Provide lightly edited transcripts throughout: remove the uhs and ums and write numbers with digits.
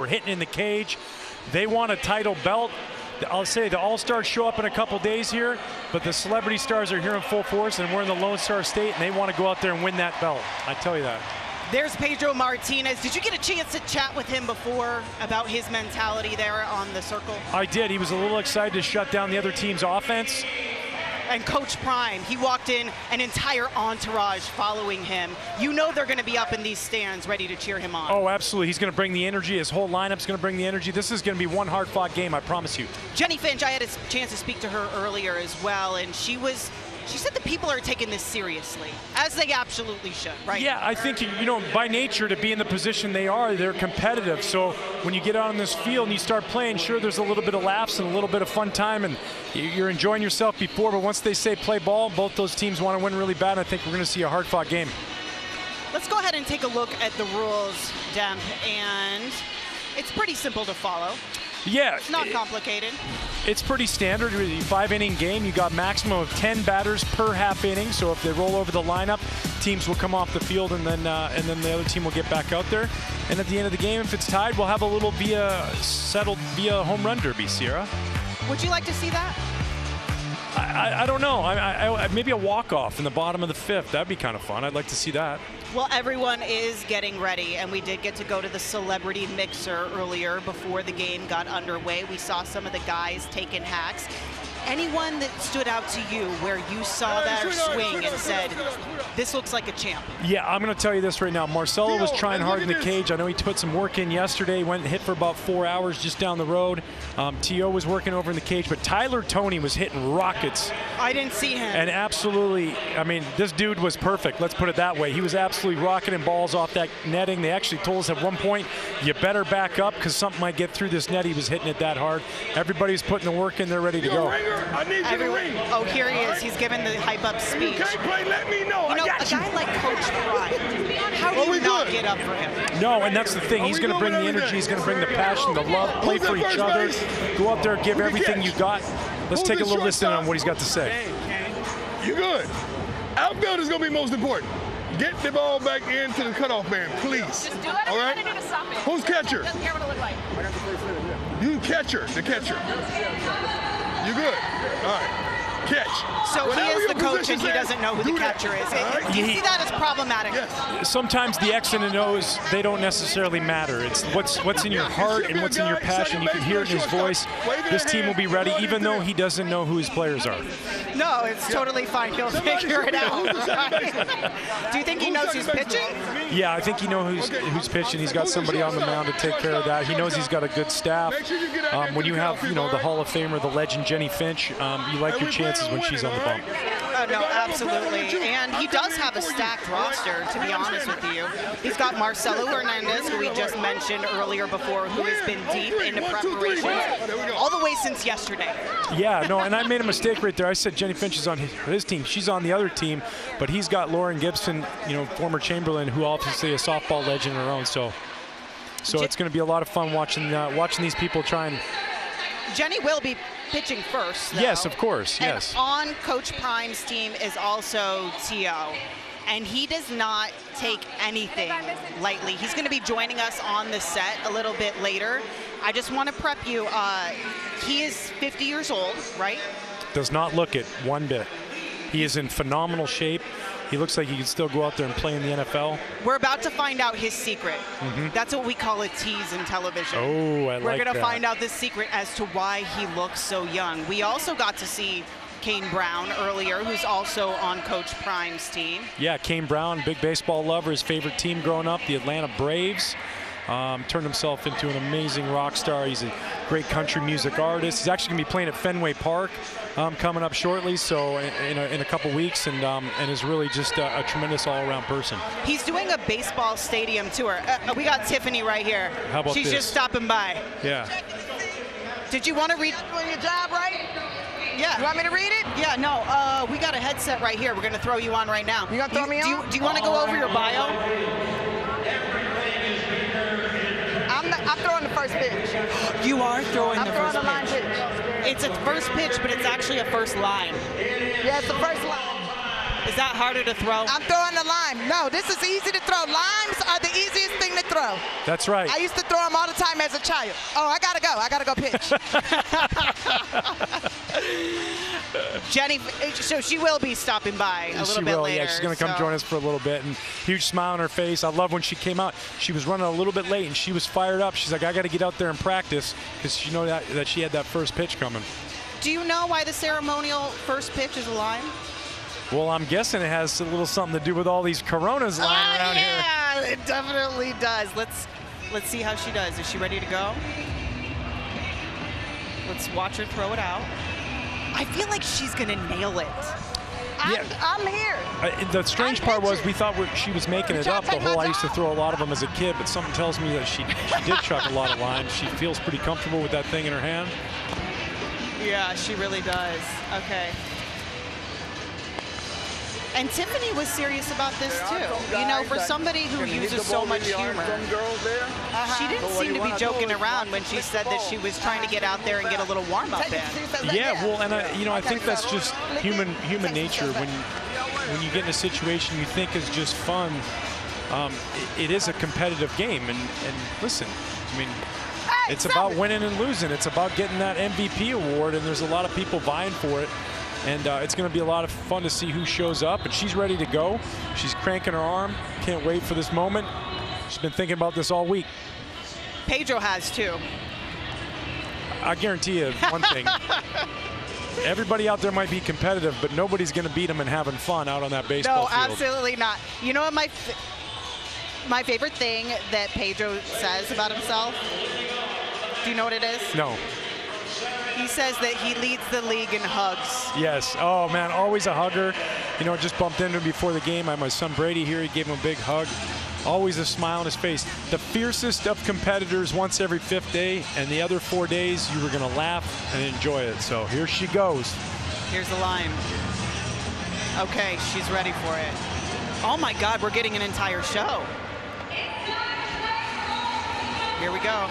We're hitting in the cage. They want a title belt. I'll say the All-Stars show up in a couple days here, but the Celebrity Stars are here in full force, and we're in the Lone Star State, and they want to go out there and win that belt. I tell you that. There's Pedro Martinez. Did you get a chance to chat with him before about his mentality there on the circle? I did. He was a little excited to shut down the other team's offense. And Coach Prime, he walked in, an entire entourage following him. You know they're going to be up in these stands ready to cheer him on. Oh, absolutely. He's going to bring the energy. His whole lineup's going to bring the energy. This is going to be one hard-fought game, I promise you. Jenny Finch, I had a chance to speak to her earlier as well, and she said the people are taking this seriously, as they absolutely should, right? Yeah, I think, you know, by nature, to be in the position they are, they're competitive. So when you get out on this field and you start playing, sure, there's a little bit of laughs and a little bit of fun time, and you're enjoying yourself before, but once they say play ball, both those teams want to win really bad, and I think we're going to see a hard-fought game. Let's go ahead and take a look at the rules, Demp, and it's pretty simple to follow. Yeah. It's not complicated. It's pretty standard. 5-inning game. You got maximum of 10 batters per half inning. So if they roll over the lineup, teams will come off the field, and then the other team will get back out there. And at the end of the game, if it's tied, we'll have a little settled via home run derby, Sierra. Would you like to see that? I don't know. Maybe a walk-off in the bottom of the fifth. That'd be kind of fun. I'd like to see that. Well, everyone is getting ready, and we did get to go to the celebrity mixer earlier before the game got underway. We saw some of the guys taking hacks. Anyone that stood out to you where you saw that swing and said, this looks like a champ? Yeah, I'm going to tell you this right now. Marcelo was trying hard in the cage. I know he put some work in yesterday, went and hit for about 4 hours just down the road. T.O. was working over in the cage, but Tyler Toney was hitting rockets. I didn't see him. And absolutely, I mean, this dude was perfect. Let's put it that way. He was absolutely rocketing balls off that netting. They actually told us at one point, you better back up because something might get through this net. He was hitting it that hard. Everybody's putting the work in. They're ready to go. I need you to ring. Oh, here he is. He's giving the hype-up speech. You can't play, let me know. You know, a guy like Coach Prime, how do you not get up for him? No, and that's the thing. He's going to bring the energy. He's going to bring the passion, the love, play for each other. Go out there, give everything you got. Let's take a little listen on what he's got to say. You're good. Outfield is going to be most important. Get the ball back into the cutoff man, please. Just do it. All right? Who's catcher? Doesn't care what it looks like. You catcher, the catcher. You good? All right. Catch. So he is the coach and he doesn't know who the catcher is. Do you see that as problematic? Yes. Sometimes the X and the O's, they don't necessarily matter. It's what's in your heart and what's in your passion. You can hear it in his voice. This team will be ready, even though he doesn't know who his players are. No, it's totally fine. He'll figure it out. Do you think he knows who's pitching? Yeah, I think he knows who's pitching. He's got somebody on the mound to take care of that. He knows he's got a good staff. When you have, you know, the Hall of Famer, the legend Jenny Finch, you like your chances when she's on the bump. No, absolutely. And he does have a stacked roster, to be honest with you. He's got Marcelo Hernandez, who we just mentioned earlier before, who has been deep into preparations all the way since yesterday. Yeah, no, and I made a mistake right there. I said Jenny Finch is on his team. She's on the other team, but he's got Lauren Gibson, you know, former Chamberlain, who obviously a softball legend in her own. So it's going to be a lot of fun watching these people try and. Jenny will be pitching first, though. Yes, of course, yes. And on Coach Prime's team is also T.O., and he does not take anything lightly. He's going to be joining us on the set a little bit later. I just want to prep you. He is 50 years old, right? Does not look it one bit. He is in phenomenal shape. He looks like he can still go out there and play in the NFL. We're about to find out his secret. That's what we call a tease in television. Oh, I like that. We're going to find out the secret as to why he looks so young. We also got to see Kane Brown earlier, who's also on Coach Prime's team. Yeah, Kane Brown, big baseball lover. His favorite team growing up, the Atlanta Braves. Turned himself into an amazing rock star. He's a great country music artist. He's actually going to be playing at Fenway Park coming up shortly, so in a couple weeks, and is really just a tremendous all-around person. He's doing a baseball stadium tour. We got Tiffany right here. How about She's this? just stopping by. Yeah. Did you want to read? Doing your job right? Yeah. You want me to read it? Yeah, no, we got a headset right here. We're going to throw you on right now. You gonna throw me on? Do you want to go over your bio? I'm throwing the first pitch. You are throwing the first I'm throwing the line pitch. It's a first pitch, but it's actually a first line. Yeah, it's the first line. Is that harder to throw? I'm throwing the lime. No, this is easy to throw. Limes are the easiest thing to throw. That's right. I used to throw them all the time as a child. Oh, I gotta go. I gotta go pitch. Jenny, so she will be stopping by a little bit later. Yeah, she's going to come join us for a little bit. And huge smile on her face. I love when she came out. She was running a little bit late, and she was fired up. She's like, I got to get out there and practice because she knew that she had that first pitch coming. Do you know why the ceremonial first pitch is a lime? Well, I'm guessing it has a little something to do with all these Coronas lying around here. Yeah, it definitely does. Let's see how she does. Is she ready to go? Let's watch her throw it out. I feel like she's going to nail it. I'm here. The strange part was we thought she was making it up. The whole I used to throw a lot of them as a kid, but something tells me that she did chuck a lot of lines. She feels pretty comfortable with that thing in her hand. Yeah, she really does. Okay. And Tiffany was serious about this too. You know, for somebody who uses so much humor, she didn't seem to be joking around when she said that she was trying to get out there and get a little warm up in. Yeah, well, and I think that's just human nature. When you get in a situation you think is just fun, it is a competitive game. And listen, I mean, it's about winning and losing. It's about getting that MVP award, and there's a lot of people vying for it. And it's going to be a lot of fun to see who shows up. And she's ready to go. She's cranking her arm. Can't wait for this moment. She's been thinking about this all week. Pedro has too. I guarantee you one thing. Everybody out there might be competitive, but nobody's going to beat them and having fun out on that baseball field. No, absolutely not. You know what my favorite thing that Pedro says about himself? Do you know what it is? No. He says that he leads the league in hugs. Yes. Oh, man, always a hugger. You know, just bumped into him before the game. I had my son Brady here. He gave him a big hug. Always a smile on his face. The fiercest of competitors once every 5th day, and the other 4 days you were going to laugh and enjoy it. So here she goes. Here's the line. Okay, she's ready for it. Oh, my God, we're getting an entire show. Here we go.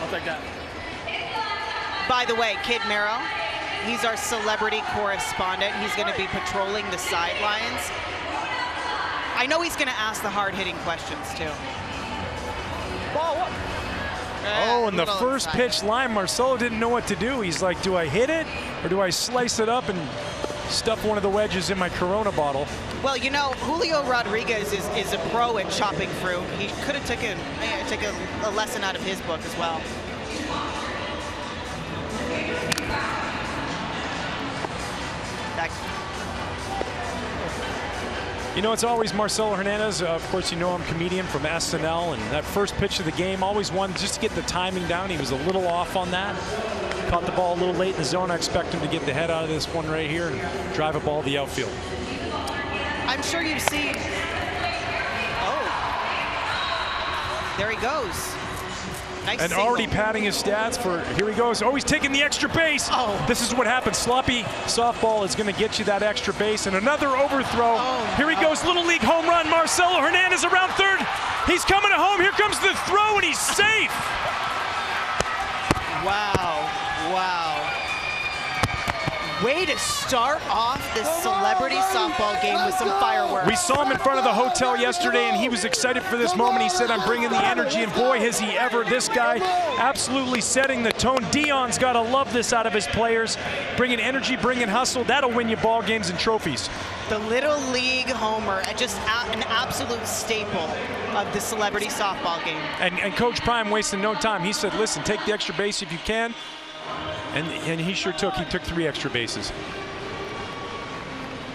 I'll take that. By the way, Kid Mero, he's our celebrity correspondent. He's going to be patrolling the sidelines. I know he's going to ask the hard-hitting questions, too. Oh, and the first pitch line, Marcelo didn't know what to do. He's like, do I hit it or do I slice it up and stuff one of the wedges in my Corona bottle? Well, you know, Julio Rodriguez is a pro at chopping fruit. He could have taken a lesson out of his book as well. You know, it's always Marcelo Hernandez. Of course, you know him, comedian from SNL. And that first pitch of the game, always one just to get the timing down. He was a little off on that. Caught the ball a little late in the zone. I expect him to get the head out of this one right here and drive a ball to the outfield. I'm sure you've seen. Oh. There he goes. Nice and single. Already padding his stats for, here he goes. Oh, he's taking the extra base. Oh. This is what happens. Sloppy softball is going to get you that extra base. And another overthrow. Oh, here he goes, Little League home run. Marcelo Hernandez around third. He's coming home. Here comes the throw, and he's safe. Wow, wow. Way to start off this celebrity softball game with some fireworks. We saw him in front of the hotel yesterday, and he was excited for this moment. He said, I'm bringing the energy, and boy, has he ever. This guy absolutely setting the tone. Dion's got to love this out of his players. Bringing energy, bringing hustle. That'll win you ball games and trophies. The Little League homer, just an absolute staple of the celebrity softball game. And Coach Prime wasted no time. He said, listen, take the extra base if you can. And he sure took 3 extra bases.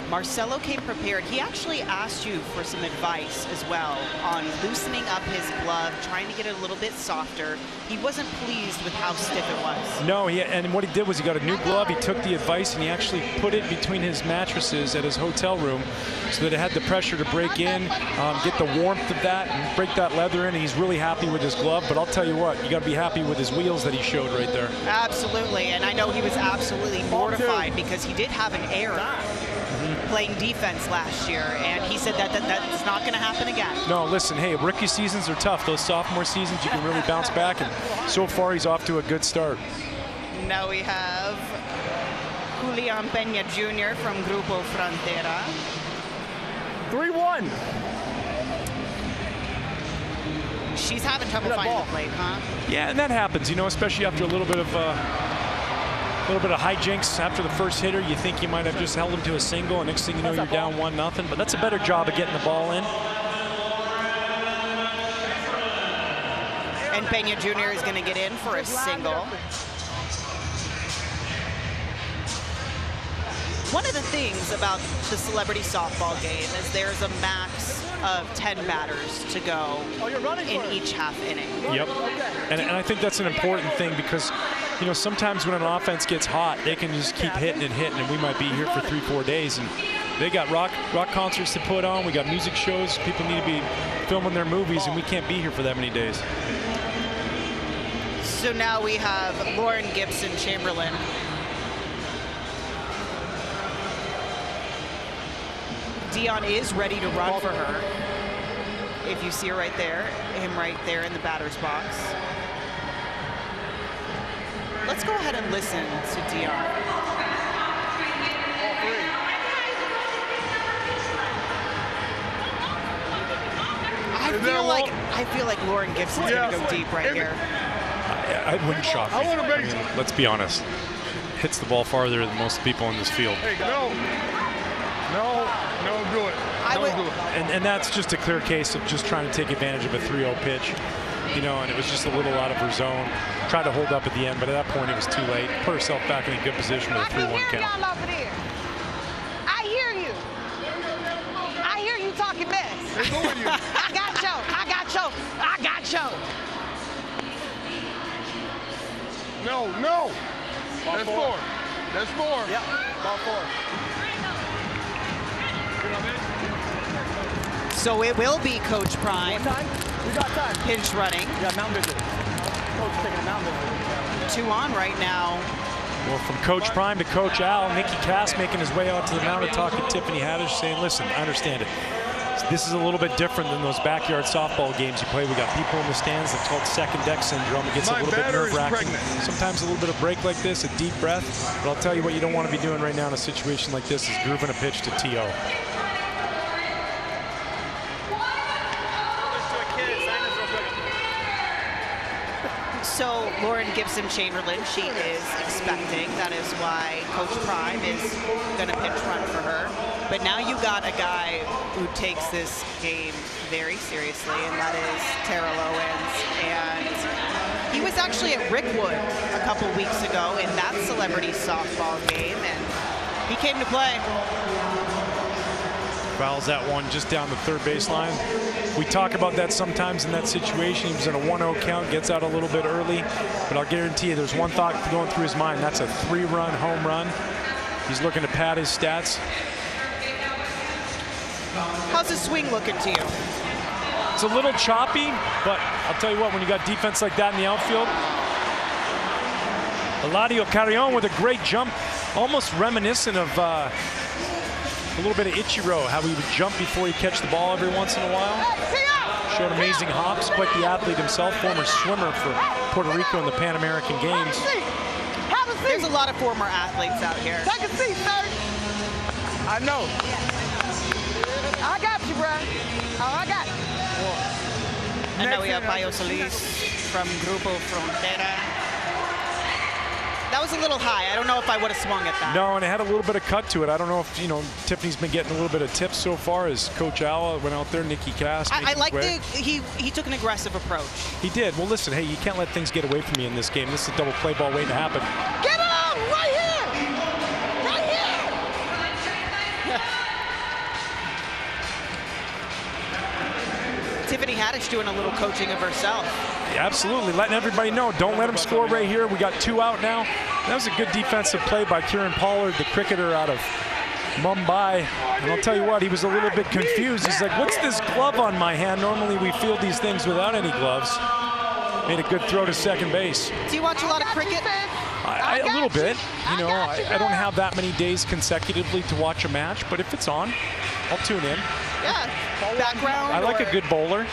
Marcelo came prepared. He actually asked you for some advice as well on loosening up his glove, trying to get it a little bit softer. He wasn't pleased with how stiff it was. No, and what he did was he got a new glove. He took the advice and he actually put it between his mattresses at his hotel room so that it had the pressure to break in, get the warmth of that, and break that leather in. And he's really happy with his glove. But I'll tell you what, you got to be happy with his wheels that he showed right there. Absolutely, and I know he was absolutely mortified because he did have an error. playing defense last year, and he said that's not going to happen again. No, listen, hey, rookie seasons are tough. Those sophomore seasons, you can really bounce back, and so far he's off to a good start. Now we have Julian Peña Jr. from Grupo Frontera. 3-1. She's having trouble finding the plate, huh? Yeah, and that happens, you know, especially after a little bit of hijinks after the first hitter. You think you might have just held him to a single, and next thing you know, you're down 1-0. But that's a better job of getting the ball in. And Peña Jr. is going to get in for a single. One of the things about the celebrity softball game is there's a max of 10 batters to go in each half inning. Yep, and I think that's an important thing because, you know, sometimes when an offense gets hot, they can just keep hitting and hitting, and we might be here for 3-4 days, and they got rock concerts to put on. We got music shows. People need to be filming their movies, and we can't be here for that many days. So now we have Lauren Gibson Chamberlain. Dion is ready to run for her. If you see her right there, him right there in the batter's box. Let's go ahead and listen to Dion. I feel like Lauren Gibson's gonna go deep right here. I wouldn't shock me. I mean, let's be honest. Hits the ball farther than most people in this field. Hey, no, do it. Don't do it. And that's just a clear case of just trying to take advantage of a 3-0 pitch. You know, and it was just a little out of her zone. Tried to hold up at the end, but at that point it was too late. Put herself back in a good position with a 3-1 count. I hear you. I hear you talking mess. Let's go with you. I got you. I got you. I got you. No. That's four. That's four. Yep. Ball 4. So it will be Coach Prime. Time? We got time. Pinch running. Yeah, mound visit. Coach taking a mound visit. 2 on right now. Well, from Coach Prime to Coach Al, Nicky Cass making his way out to the mound to talk to Tiffany Haddish, saying, listen, I understand it. This is a little bit different than those backyard softball games you play. We got people in the stands. It's called second deck syndrome. It gets a little bit nerve-wracking. Sometimes a little bit of break like this, a deep breath. But I'll tell you what you don't want to be doing right now in a situation like this is grooving a pitch to T.O. So Lauren Gibson Chamberlain, she is expecting. That is why Coach Prime is going to pinch run for her. But now you got a guy who takes this game very seriously, and that is Terrell Owens. And he was actually at Rickwood a couple weeks ago in that celebrity softball game, and he came to play. Fouls that one just down the third baseline. We talk about that sometimes in that situation. He was in a 1-0 count, gets out a little bit early, but I'll guarantee you there's one thought going through his mind. That's a 3-run home run. He's looking to pad his stats. How's his swing looking to you? It's a little choppy, but I'll tell you what, when you got defense like that in the outfield, Eladio Carrion with a great jump, almost reminiscent of a little bit of Ichiro, how he would jump before he'd catch the ball every once in a while. Showed amazing hops, quite the athlete himself, former swimmer for Puerto Rico in the Pan American Games. There's a lot of former athletes out here. Take a seat, sir. I know. I got you, bro. Oh, I got you. And now we have Bayo Solis from Grupo Frontera. That was a little high. I don't know if I would have swung at that. No, and it had a little bit of cut to it. I don't know if, you know, Tiffany's been getting a little bit of tips so far as Coach Al went out there, Nicky Cass. I like he took an aggressive approach. He did. Well, listen, hey, you can't let things get away from you in this game. This is a double play ball waiting to happen. Get on! Right here! Right here! Tiffany Haddish doing a little coaching of herself. Yeah, absolutely, letting everybody know, don't let him score right here. We got 2 out now. That was a good defensive play by Kieran Pollard, the cricketer out of Mumbai. And I'll tell you what, he was a little bit confused. He's like, what's this glove on my hand? Normally we field these things without any gloves. Made a good throw to second base. Do you watch a lot of cricket? I A little bit. You know, I don't have that many days consecutively to watch a match, but if it's on, I'll tune in. Yeah, background. I like a good bowler.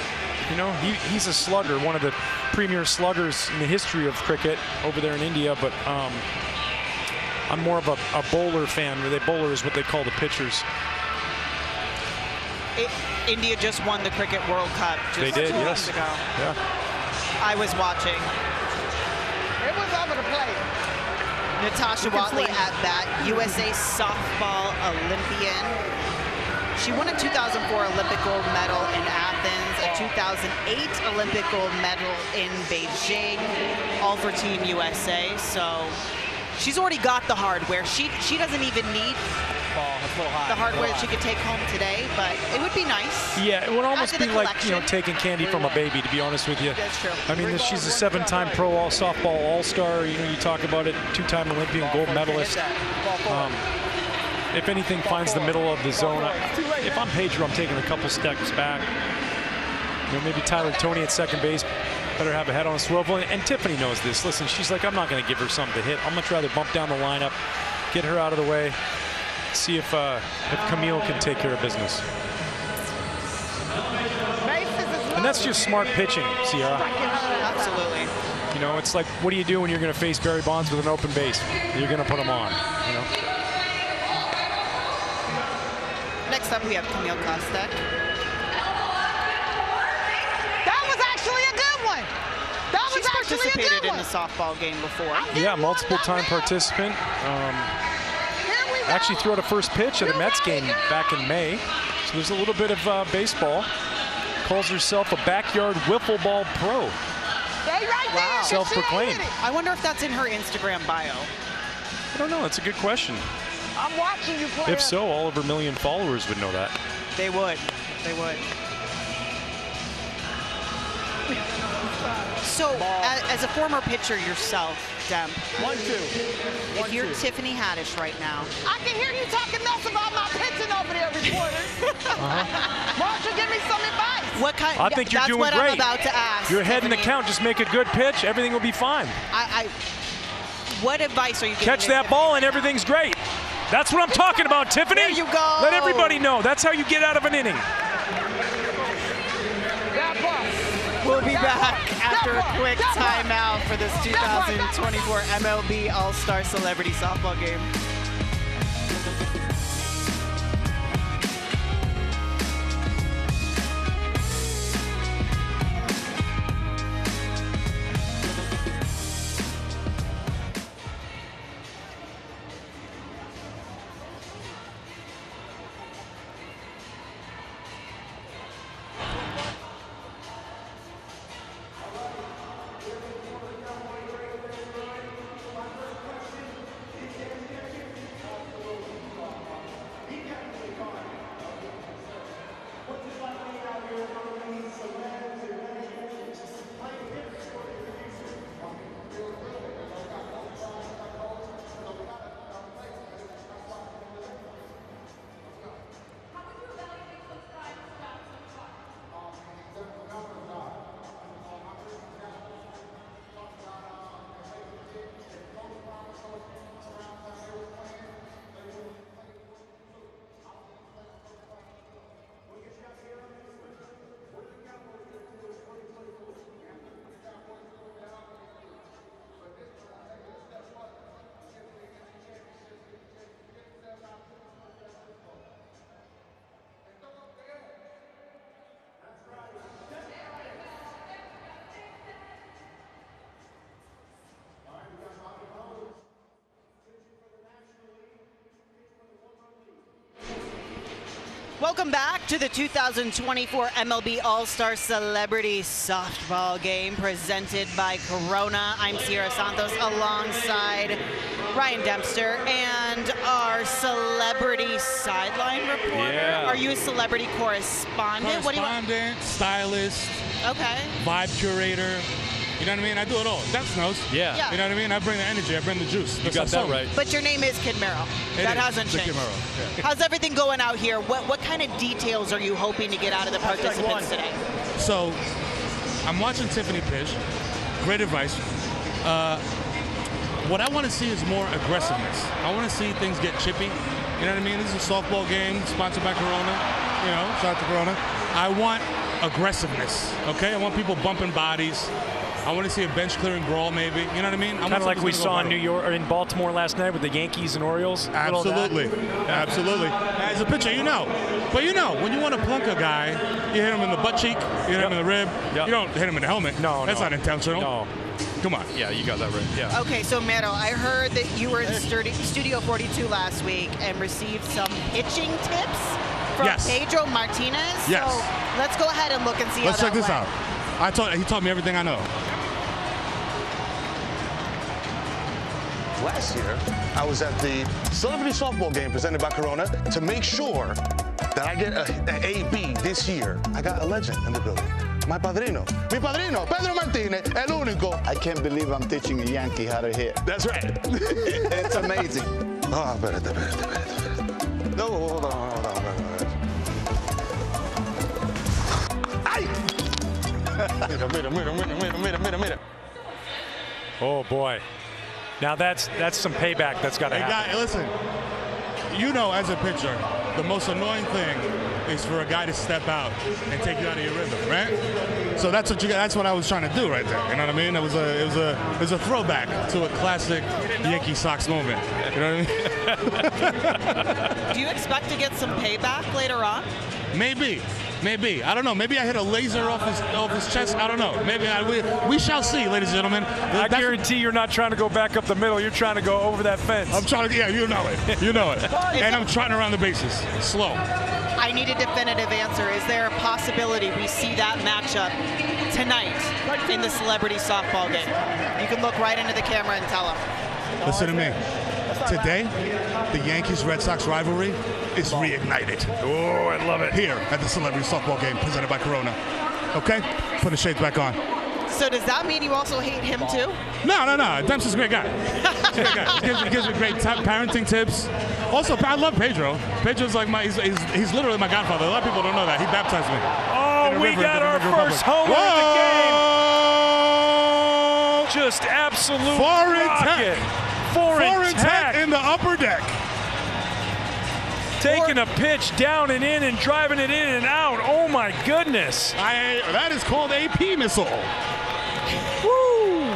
You know, he's a slugger, one of the premier sluggers in the history of cricket over there in India, but I'm more of a bowler fan. The bowler is what they call the pitchers. India just won the Cricket World Cup just they did, 2 yes. weeks ago. Yeah. I was watching. It was over the plate. Natasha Watley at bat, USA softball Olympian. She won a 2004 Olympic gold medal in Athens, a 2008 Olympic gold medal in Beijing, all for Team USA. So she's already got the hardware. She doesn't even need the hardware that she could take home today, but it would be nice. Yeah, it would almost be like, you know, taking candy from a baby, to be honest with you. That's true. I mean, she's a 7-time pro softball all-star. You know, you talk about it, 2-time Olympian gold medalist. If anything finds the middle of the zone, if I'm Pedro, I'm taking a couple steps back. You know, maybe Tyler Toney at second base better have a head on a swivel. And Tiffany knows this. Listen, she's like, I'm not going to give her something to hit. I'd much rather bump down the lineup, get her out of the way, see if Camille can take care of business. And that's just smart pitching, Sierra. Absolutely. You know, it's like, what do you do when you're going to face Barry Bonds with an open base? You're going to put him on, you know? Next up, we have Camille Kostek. That was actually a good one. That was She's actually a participated good in one. the softball game before. Yeah, multiple-time participant. Here we go. Actually threw out a first pitch at a Mets game back in May. So there's a little bit of baseball. Calls herself a backyard wiffle ball pro. They right there. Wow. Self-proclaimed. I wonder if that's in her Instagram bio. I don't know. That's a good question. I'm watching you play. If so, all of her million followers would know that. They would. They would. So, as a former pitcher yourself, Dem, 1-2. if you're Tiffany Haddish right now, I can hear you talking mess about my pitching over there, reporters. Why don't you give me some advice? what kind? I think you're that's doing what great. I'm about to ask. You're ahead in the Tiffany. count. Just make a good pitch. Everything will be fine. What advice are you giving? Catch that ball and everything's great. That's what I'm talking about, Tiffany. There you go. Let everybody know. That's how you get out of an inning. We'll be back after a quick timeout for this 2024 MLB All-Star Celebrity Softball game. Welcome back to the 2024 MLB All-Star Celebrity Softball Game presented by Corona. I'm Sierra Santos alongside Ryan Dempster and our celebrity sideline reporter. Yeah. Are you a celebrity correspondent? What do you want? Correspondent, stylist, Okay. vibe curator. You know what I mean? I do it all. That's knows. Yeah. Yeah. You know what I mean? I bring the energy. I bring the juice. You got that right. But your name is Kid Mero. That hasn't changed. Yeah. How's everything going out here? What kind of details are you hoping to get out of the participants today? So, I'm watching Tiffany pitch. Great advice. what I want to see is more aggressiveness. I want to see things get chippy. You know what I mean? This is a softball game sponsored by Corona. You know, shout out to Corona. I want aggressiveness, okay? I want people bumping bodies. I want to see a bench clearing brawl, maybe. You know what I mean? Kind of like we saw in New York or in Baltimore last night with the Yankees and Orioles. Absolutely, absolutely. As a pitcher, you know. But you know, when you want to plunk a guy, you hit him in the butt cheek, you hit him in the rib. You don't hit him in the helmet. No, that's not intentional. No. Come on. Yeah, you got that right. Yeah. Okay, so Mero, I heard that you were in Studio 42 last week and received some pitching tips from Pedro Martinez. Yes. So let's go ahead and look and see how that went. Let's check this out. He taught me everything I know. Last year, I was at the celebrity softball game presented by Corona to make sure that I get an A-B this year. I got a legend in the building. My padrino. Mi padrino, Pedro Martinez, el único. I can't believe I'm teaching a Yankee how to hit. That's right. It's amazing. Oh, espérate. No, hold on. Ay! Mira. Oh, boy. Now that's some payback that's got to happen. Listen, you know, as a pitcher, the most annoying thing is for a guy to step out and take you out of your rhythm, right? So that's what I was trying to do right there. You know what I mean? It was a throwback to a classic Yankee Sox moment. You know what I mean? Do you expect to get some payback later on? Maybe. I don't know. Maybe I hit a laser off his chest. I don't know. Maybe we shall see, ladies and gentlemen. I guarantee you're not trying to go back up the middle. You're trying to go over that fence. I'm trying to. Yeah, you know it. And I'm trotting around the bases, slow. I need a definitive answer. Is there a possibility we see that matchup tonight in the celebrity softball game? You can look right into the camera and tell them. Listen to me. Today, the Yankees-Red Sox rivalry is reignited. Oh, I love it. Here at the celebrity softball game presented by Corona. Okay? Put the shades back on. So does that mean you also hate him too? No. Dempsey's a great guy. He gives me great parenting tips. Also, I love Pedro. Pedro's like he's literally my godfather. A lot of people don't know that. He baptized me. Oh, we got our first homer of the game. Just absolute rocket. Foreign tech in the upper deck. Taking a pitch down and in and driving it in and out. Oh my goodness. That is called a P missile. Woo!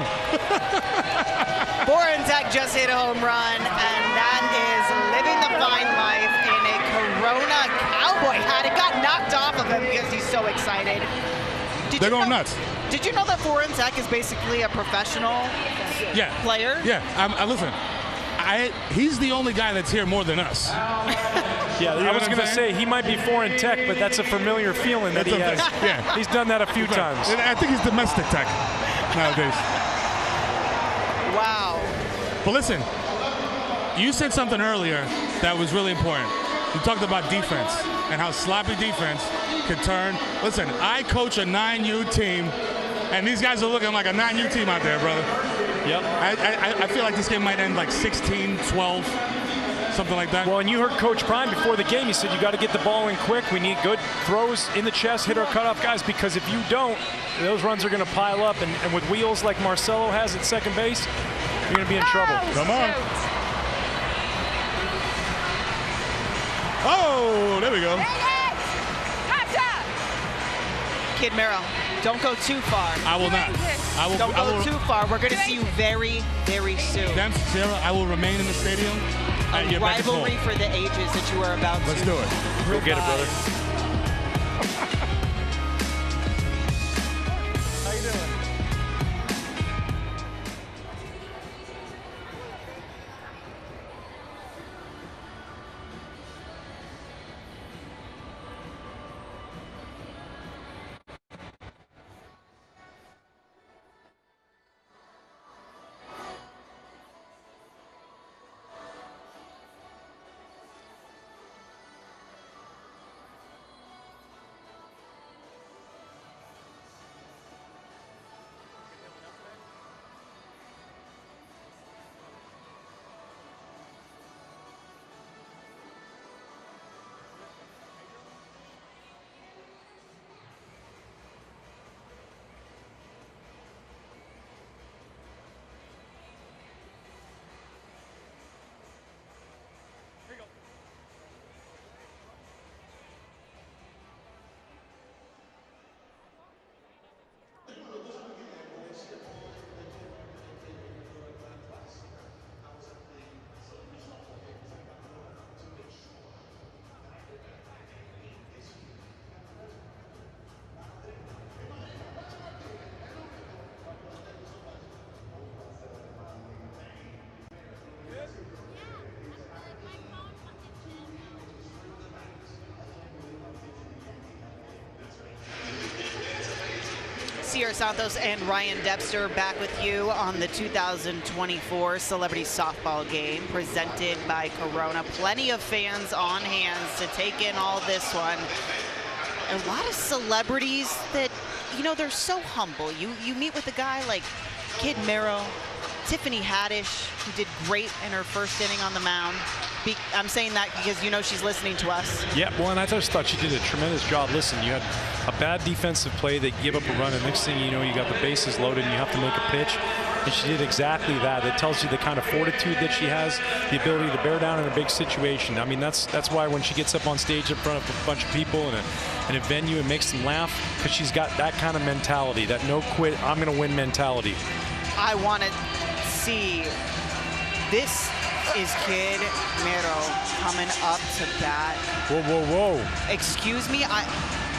Foreign tech just hit a home run, and that is living the fine life in a Corona cowboy hat. It got knocked off of him because he's so excited. They're going nuts. Did you know that Foreign Tech is basically a professional player? Yeah. Listen, he's the only guy that's here more than us. Yeah, I was going to say he might be Foreign Tech, but that's a familiar feeling that he has. Yeah. He's done that a few times. I think he's domestic tech nowadays. Wow. But listen, you said something earlier that was really important. You talked about defense and how sloppy defense could turn. Listen, I coach a 9U team, and these guys are looking like a 9U team out there, brother. Yep. I feel like this game might end like 16-12, something like that. Well, and you heard Coach Prime before the game. He said you got to get the ball in quick. We need good throws in the chest, hit our cutoff guys, because if you don't, those runs are going to pile up. And with wheels like Marcelo has at second base, you're going to be in trouble. Come on. Oh, there we go. Kid Mero, don't go too far. I will not. Don't go too far. We're going to see you very, very soon. Sarah, I will remain in the stadium. A rivalry for the ages that you are about Let's to do it. Go get it, brother. How you doing? Sierra Santos and Ryan Debster back with you on the 2024 Celebrity Softball Game presented by Corona. Plenty of fans on hands to take in all this one. A lot of celebrities that, you know, they're so humble. You meet with a guy like Kid Mero, Tiffany Haddish, who did great in her first inning on the mound. I'm saying that because you know she's listening to us. Yeah, well, and I just thought she did a tremendous job. Listen, you had a bad defensive play, they give up a run, and next thing you know, you got the bases loaded and you have to make a pitch. And she did exactly that. It tells you the kind of fortitude that she has, the ability to bear down in a big situation. I mean, that's why when she gets up on stage in front of a bunch of people in a venue and makes them laugh, because she's got that kind of mentality, that no quit, I'm going to win mentality. I want to see this. Is Kid Mero coming up to bat? Whoa, whoa, whoa. Excuse me?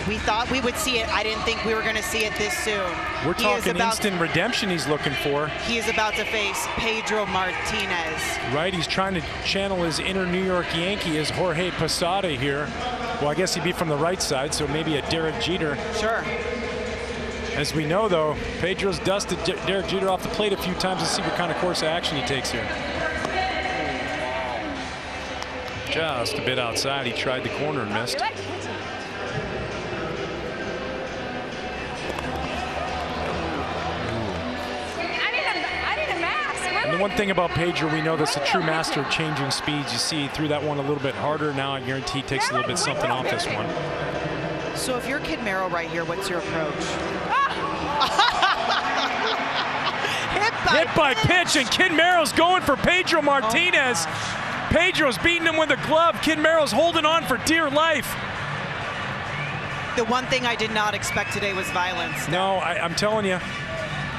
We thought we would see it. I didn't think we were going to see it this soon. We're talking instant redemption he's looking for. He is about to face Pedro Martinez. Right, he's trying to channel his inner New York Yankee as Jorge Posada here. Well, I guess he'd be from the right side, so maybe a Derek Jeter. Sure. As we know, though, Pedro's dusted Derek Jeter off the plate a few times to see what kind of course of action he takes here. Just a bit outside. He tried the corner and missed. I need a mask. And the one thing about Pedro, we know that's a true master of changing speeds. You see, he threw that one a little bit harder. Now I guarantee he takes a little bit something off this one. So if you're Kid Mero right here, what's your approach? Hit by pitch, and Kid Mero's going for Pedro Martinez. Pedro's beating him with a glove. Kid Mero's holding on for dear life. The one thing I did not expect today was violence. No, I'm telling you.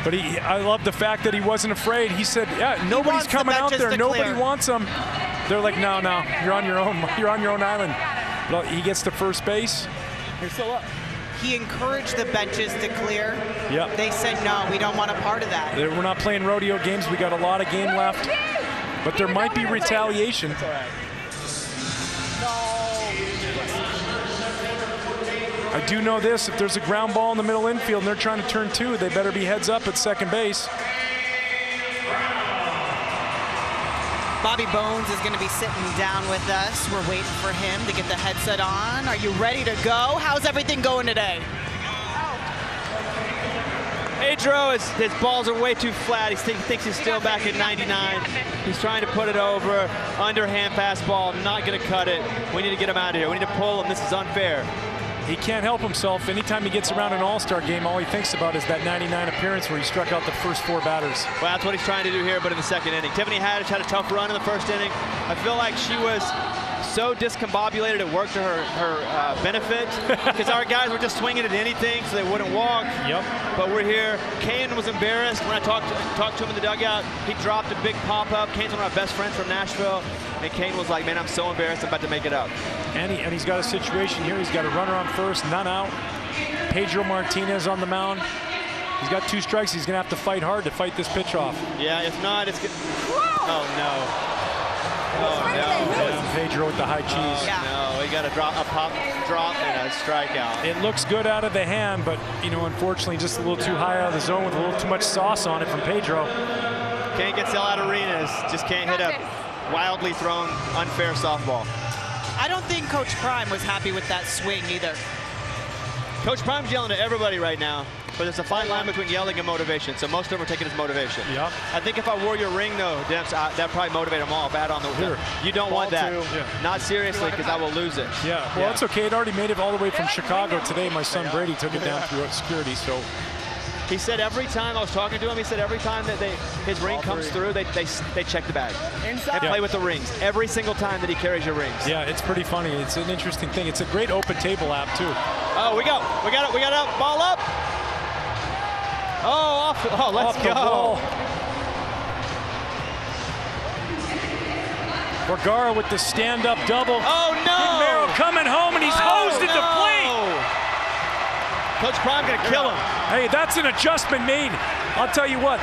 But I love the fact that he wasn't afraid. He said, yeah, nobody's coming out there. Nobody wants him. They're like, no, you're on your own. You're on your own island. Well, he gets to first base. You're still up. He encouraged the benches to clear. Yep. They said, no, we don't want a part of that. We're not playing rodeo games. We got a lot of game left. But there might be retaliation. I do know this, if there's a ground ball in the middle infield and they're trying to turn two, they better be heads up at second base. Bobby Bones is going to be sitting down with us. We're waiting for him to get the headset on. Are you ready to go? How's everything going today? Pedro, his balls are way too flat. He thinks he's still back at 99. He's trying to put it over. Underhand fastball, not going to cut it. We need to get him out of here. We need to pull him. This is unfair. He can't help himself. Anytime he gets around an all-star game, all he thinks about is that 99 appearance where he struck out the first 4 batters. Well, that's what he's trying to do here, but in the second inning. Tiffany Haddish had a tough run in the first inning. I feel like she was so discombobulated it worked to her benefit because our guys were just swinging at anything so they wouldn't walk. Yep. But we're here. Kane was embarrassed when I talked to him in the dugout. He dropped a big pop-up. Kane's one of my best friends from Nashville. And Kane was like, man, I'm so embarrassed. I'm about to make it up. And he's got a situation here. He's got a runner on first, none out. Pedro Martinez on the mound. He's got 2 strikes. He's going to have to fight hard to fight this pitch off. Yeah, if not, it's good. Oh, no. Oh, no. Yeah, Pedro with the high cheese. No, he got a pop drop and a strikeout. It looks good out of the hand, but, you know, unfortunately just a little too high out of the zone with a little too much sauce on it from Pedro. Can't get sell out arenas. Just can't hit a wildly thrown, unfair softball. I don't think Coach Prime was happy with that swing either. Coach Prime's yelling at everybody right now, but there's a fine line between yelling and motivation, so most of them are taking it as motivation. Yep. I think if I wore your ring, though, that'd probably motivate them all. Bad on the Here. You don't want that. Not seriously, because I will lose it. Yeah, well, it's okay. It already made it all the way from Chicago today. My son Brady took it down through security, so. He said every time I was talking to him, he said every time that his ring comes through, they check the bag and play with the rings. Every single time that he carries your rings. Yeah, it's pretty funny. It's an interesting thing. It's a great open table app too. Oh, we got it. Ball up. Oh, let's go. Vergara with the stand-up double. Oh no! Mero coming home and he's hosed at the plate. Coach Prime gonna kill him. Hey, that's an adjustment made. I'll tell you what,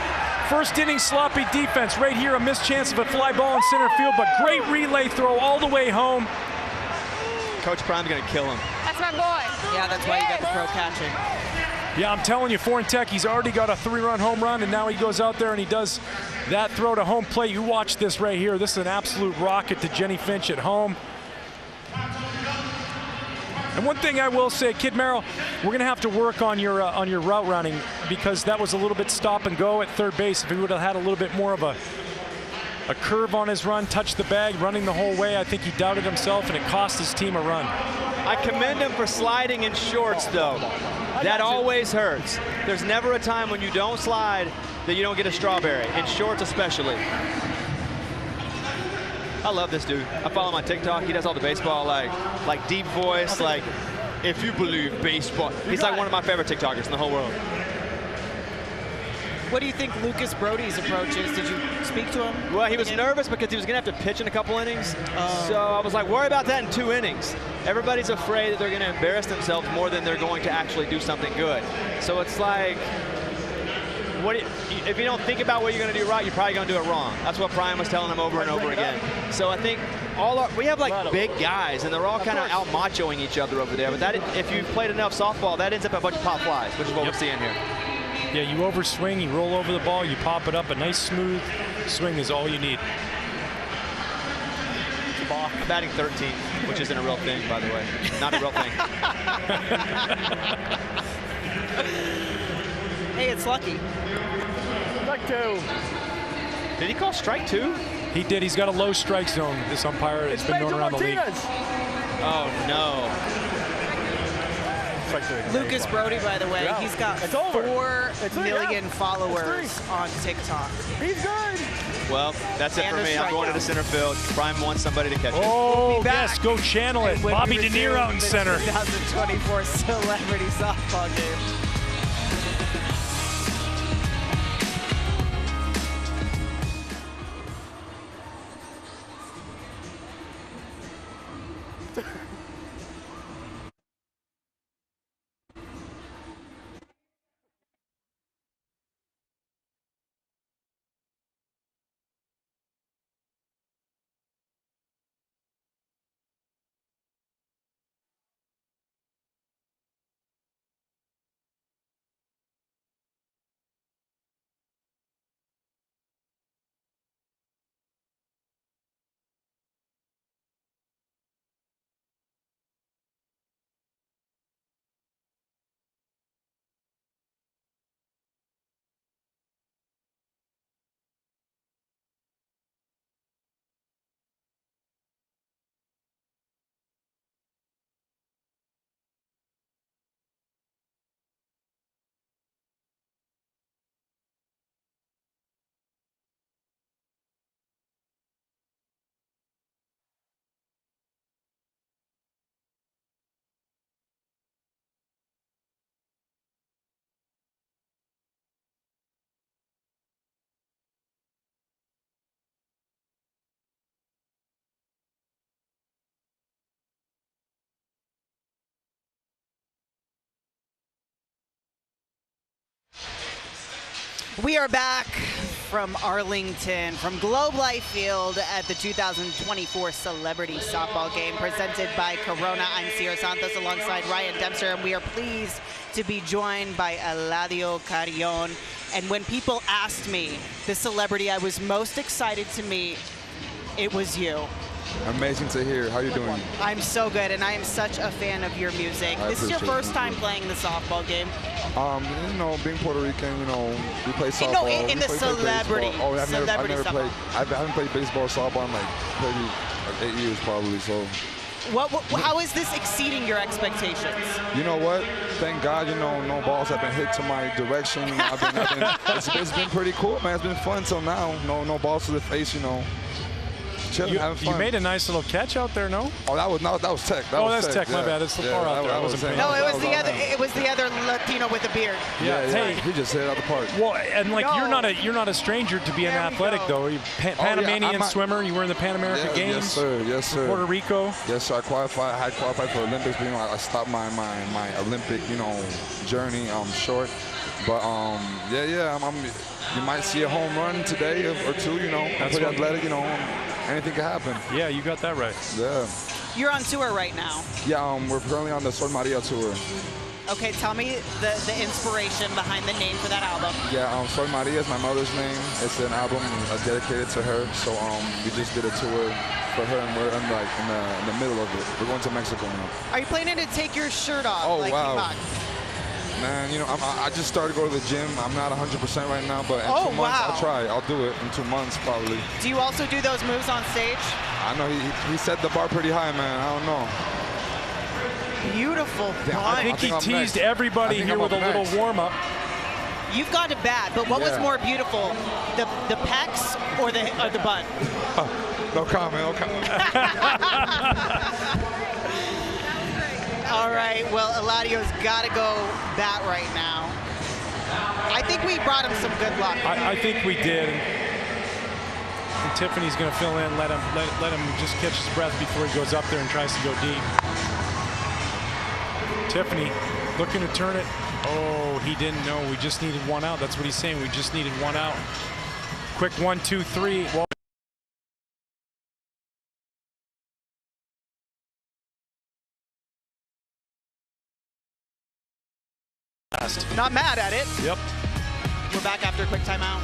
first inning sloppy defense. Right here, a missed chance of a fly ball in center field, but great relay throw all the way home. Coach Prime's gonna kill him. That's my boy. Yeah, that's why you got the pro catching. Yeah, I'm telling you, Fortitude, he's already got a 3-run home run, and now he goes out there and he does that throw to home plate. You watch this right here. This is an absolute rocket to Jenny Finch at home. And one thing I will say, Kid Mero, we're going to have to work on your route running, because that was a little bit stop and go at third base. If he would have had a little bit more of a curve on his run, touched the bag, running the whole way, I think he doubted himself, and it cost his team a run. I commend him for sliding in shorts, though. That always hurts. There's never a time when you don't slide that you don't get a strawberry, in shorts especially. I love this dude. I follow him on TikTok. He does all the baseball, like deep voice, like, if you believe baseball. He's like one of my favorite TikTokers in the whole world. What do you think Lucas Brody's approach is? Did you speak to him? Well, he was nervous because he was going to have to pitch in a couple innings. So I was like, worry about that in 2 innings. Everybody's afraid that they're going to embarrass themselves more than they're going to actually do something good. So it's like, if you don't think about what you're going to do right, you're probably going to do it wrong. That's what Brian was telling him over and over again. So I think we have like big guys, and they're all kind of out machoing each other over there. But that, if you've played enough softball, that ends up a bunch of pop flies, which is what we're seeing here. Yeah, you overswing, you roll over the ball, you pop it up. A nice smooth swing is all you need. I'm batting 13, which isn't a real thing, by the way. Not a real thing. Hey, it's lucky. Strike 2. Did he call strike 2? He did. He's got a low strike zone, this umpire. It's been known around the league. Oh, no. Lucas Brody, by the way, he's got 4 million followers on TikTok. He's good. Well, that's it for me. I'm going to the center field. Brian wants somebody to catch it. Oh, yes, go channel it. Bobby De Niro out in center. 2024 Celebrity Softball Game. We are back from Arlington, from Globe Life Field at the 2024 Celebrity Softball Game presented by Corona. I'm Ciro Santos alongside Ryan Dempster, and we are pleased to be joined by Eladio Carrion. And when people asked me the celebrity I was most excited to meet, it was you. Amazing to hear. How you doing? I'm so good, and I am such a fan of your music. This is your first time playing the softball game? You know, being Puerto Rican, you know, we play softball. No, in the celebrity. Oh, I've never softball. played. I haven't played baseball or softball in like 8 years probably. So. How is this exceeding your expectations? You know what? Thank God, you know, no balls have been hit to my direction. It's been pretty cool, man. It's been fun till now. No balls to the face, you know. Chilling, having fun. You made a nice little catch out there, no? Oh, that was Tech. That's Tech. My bad. It's the far out there. I wasn't paying. No, it was the other Latino with the beard. Yeah. Hey, he just hit it out the park. Well, and like you're not a stranger to being athletic though. You're Panamanian swimmer. You were in the Pan American Games. Yes, sir. Yes, sir. Puerto Rico. Yes, sir. I had qualified for Olympics, but you know, I stopped my Olympic, you know, journey short. But you might see a home run today or two. You know, I'm pretty athletic. You know, anything can happen. Yeah, you got that right. Yeah. You're on tour right now. Yeah, we're currently on the Sol Maria tour. Okay, tell me the inspiration behind the name for that album. Yeah, Soy Maria is my mother's name. It's an album dedicated to her. So we just did a tour for her, and we're in the middle of it. We're going to Mexico now. Are you planning to take your shirt off? Oh, like wow. Tupac? Man, you know, I just started to go to the gym. I'm not 100% right now, but in 2 months, wow. I'll try. I'll do it in 2 months, probably. Do you also do those moves on stage? I know he set the bar pretty high, man. I don't know. Beautiful. I think he teased everybody here with a little warm-up. You've got it bad, but what was more beautiful, the pecs or the butt? No comment, no comment. All right, well, Eladio's got to go bat right now. I think we brought him some good luck. I think we did. And Tiffany's going to fill in, let him just catch his breath before he goes up there and tries to go deep. Tiffany looking to turn it. Oh, he didn't know. We just needed one out. That's what he's saying. We just needed one out. Quick 1, 2, 3. Well, not mad at it. Yep. We're back after a quick timeout.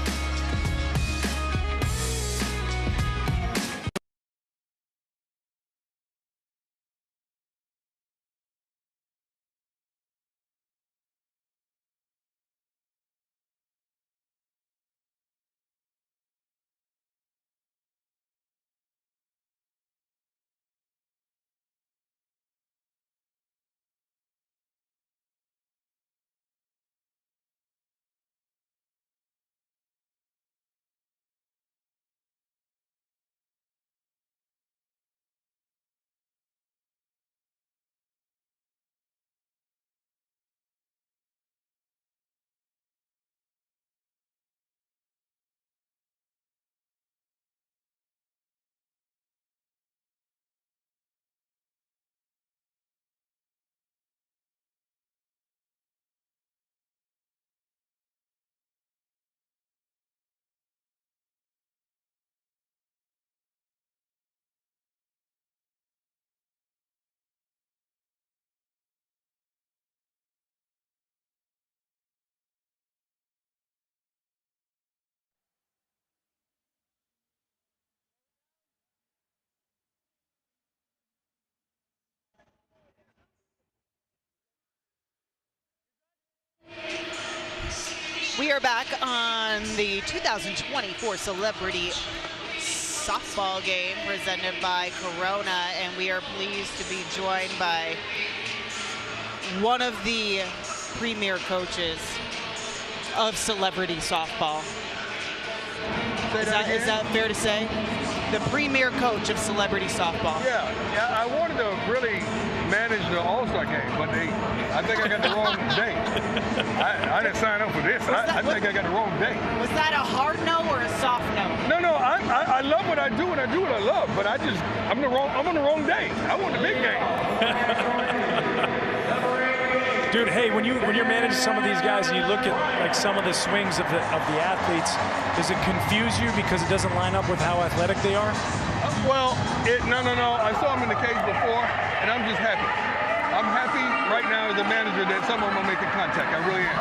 We are back on the 2024 Celebrity Softball Game presented by Corona, and we are pleased to be joined by one of the premier coaches of celebrity softball. Is that fair to say? The premier coach of celebrity softball. Yeah, I wanted to really manage the All-Star game, but I think I got the wrong day. I didn't sign up for this. I think I got the wrong day. Was that a hard no or a soft no? No, I love what I do and I do what I love, but I'm on the wrong day. I want the big game. Dude, hey, when you're managing some of these guys and you look at like some of the swings of the athletes, does it confuse you because it doesn't line up with how athletic they are? Well, no. I saw him in the cage before, and I'm just happy. I'm happy right now as a manager that some of them are making contact. I really am.